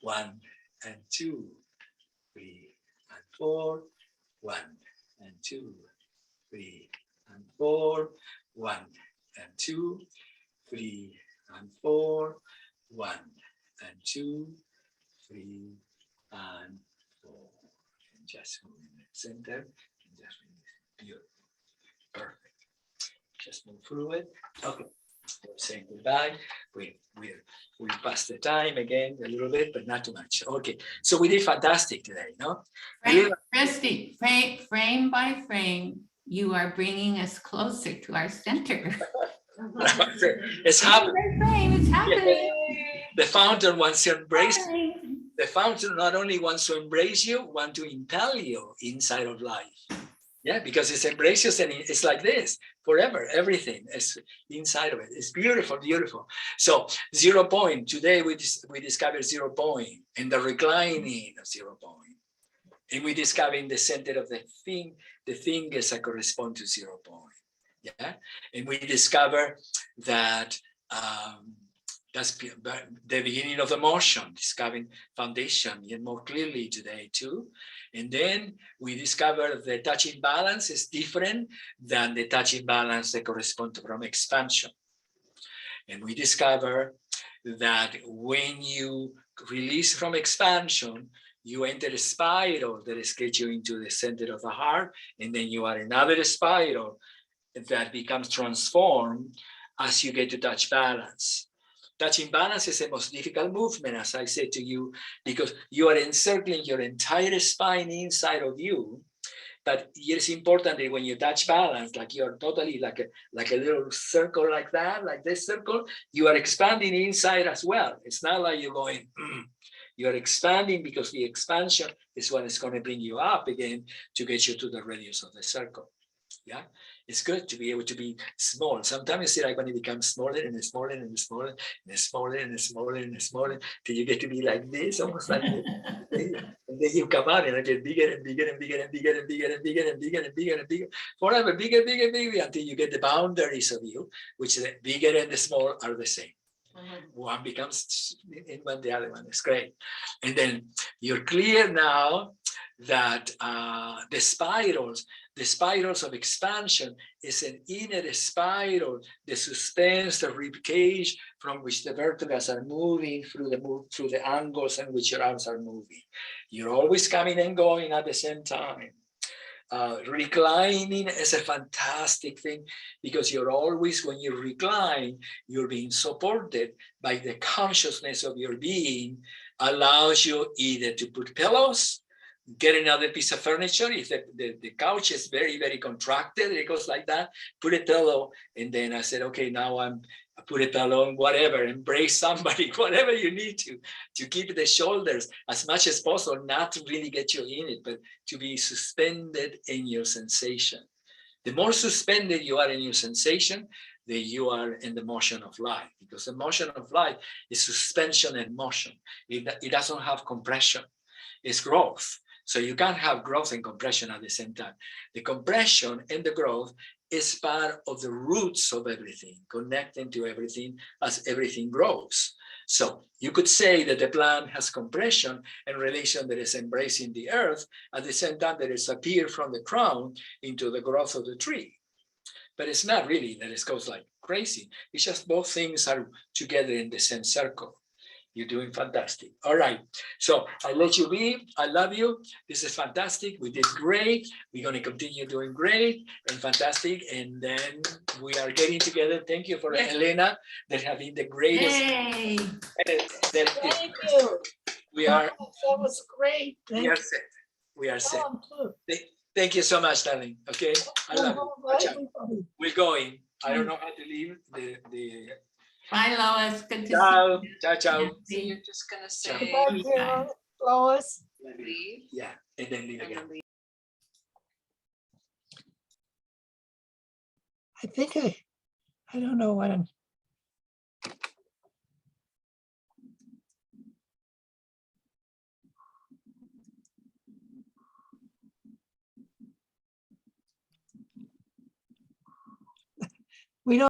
1 and 2, 3 and 4. 1 and 2, 3 and 4. 1 and 2, 3 and 4. 1 and 2, 3 and 4. And just move in the center. And just release. Beautiful. Perfect. Just move through it. Okay. We're saying goodbye. We passed the time again a little bit, but not too much. Okay. So we did fantastic today, no? Christy, frame by frame, you are bringing us closer to our center. It's happening. It's happening. The fountain wants to embrace you. The fountain not only wants to embrace you, wants to impel you inside of life. Yeah, because it's embraces and it's like this forever. Everything is inside of it. It's beautiful, beautiful. So 0 point. Today we discovered 0 point and the reclining of 0 point. And we discover in the center of the fingers that correspond to 0 point. Yeah, and we discover that that's the beginning of the motion, discovering foundation yet more clearly today too. And then we discover the touching balance is different than the touching balance that corresponds from expansion. And we discover that when you release from expansion, you enter a spiral that gets you into the center of the heart, and then you are another spiral that becomes transformed as you get to touch balance. Touching balance is the most difficult movement, as I said to you, because you are encircling your entire spine inside of you. But it's important that when you touch balance, like you're totally like a little circle like that, like this circle, you are expanding inside as well. It's not like you're going, you're expanding, because the expansion is what is going to bring you up again to get you to the radius of the circle. Yeah, it's good to be able to be small. Sometimes you see like when it becomes smaller and smaller and smaller and smaller and smaller and smaller, till you get to be like this, almost like this. And then you come out and it gets bigger and bigger and bigger and bigger and bigger and bigger and bigger and bigger and bigger, forever bigger, bigger, bigger, until you get the boundaries of you, which the bigger and the small are the same. One becomes in one, the other one is great. And then you're clear now that the spirals of expansion is an inner spiral that sustains the rib cage from which the vertebrae are moving through the angles in which your arms are moving. You're always coming and going at the same time. Reclining is a fantastic thing, because you're always, when you recline, you're being supported by the consciousness of your being, allows you either to put pillows, get another piece of furniture. If the couch is very, very contracted, it goes like that, put a pillow. And then I said, okay, now I put a pillow on whatever, embrace somebody, whatever you need to keep the shoulders as much as possible, not to really get you in it, but to be suspended in your sensation. The more suspended you are in your sensation, the you are in the motion of life, because the motion of life is suspension and motion. It doesn't have compression, it's growth. So you can't have growth and compression at the same time. The compression and the growth is part of the roots of everything, connecting to everything as everything grows. So you could say that the plant has compression and relation that is embracing the earth, at the same time that it's appeared from the crown into the growth of the tree. But it's not really that it goes like crazy. It's just both things are together in the same circle. You're doing fantastic. All right. So I let you be. I love you. This is fantastic. We did great. We're going to continue doing great and fantastic. And then we are getting together. Thank you for Elena, that have been the greatest. Yay. Thank you. We are. That was great. We are set. We are set. Tell 'em too. Thank you so much, darling. Okay. I love you. Bye, everybody. We're going. I don't know how to leave the Bye, Lois. Good to see Ciao, you. ciao, ciao. So you're just gonna Ciao. say Goodbye, Carol, Lois. leave Yeah, and then leave and again. then leave. I think I don't know what I'm. We don't.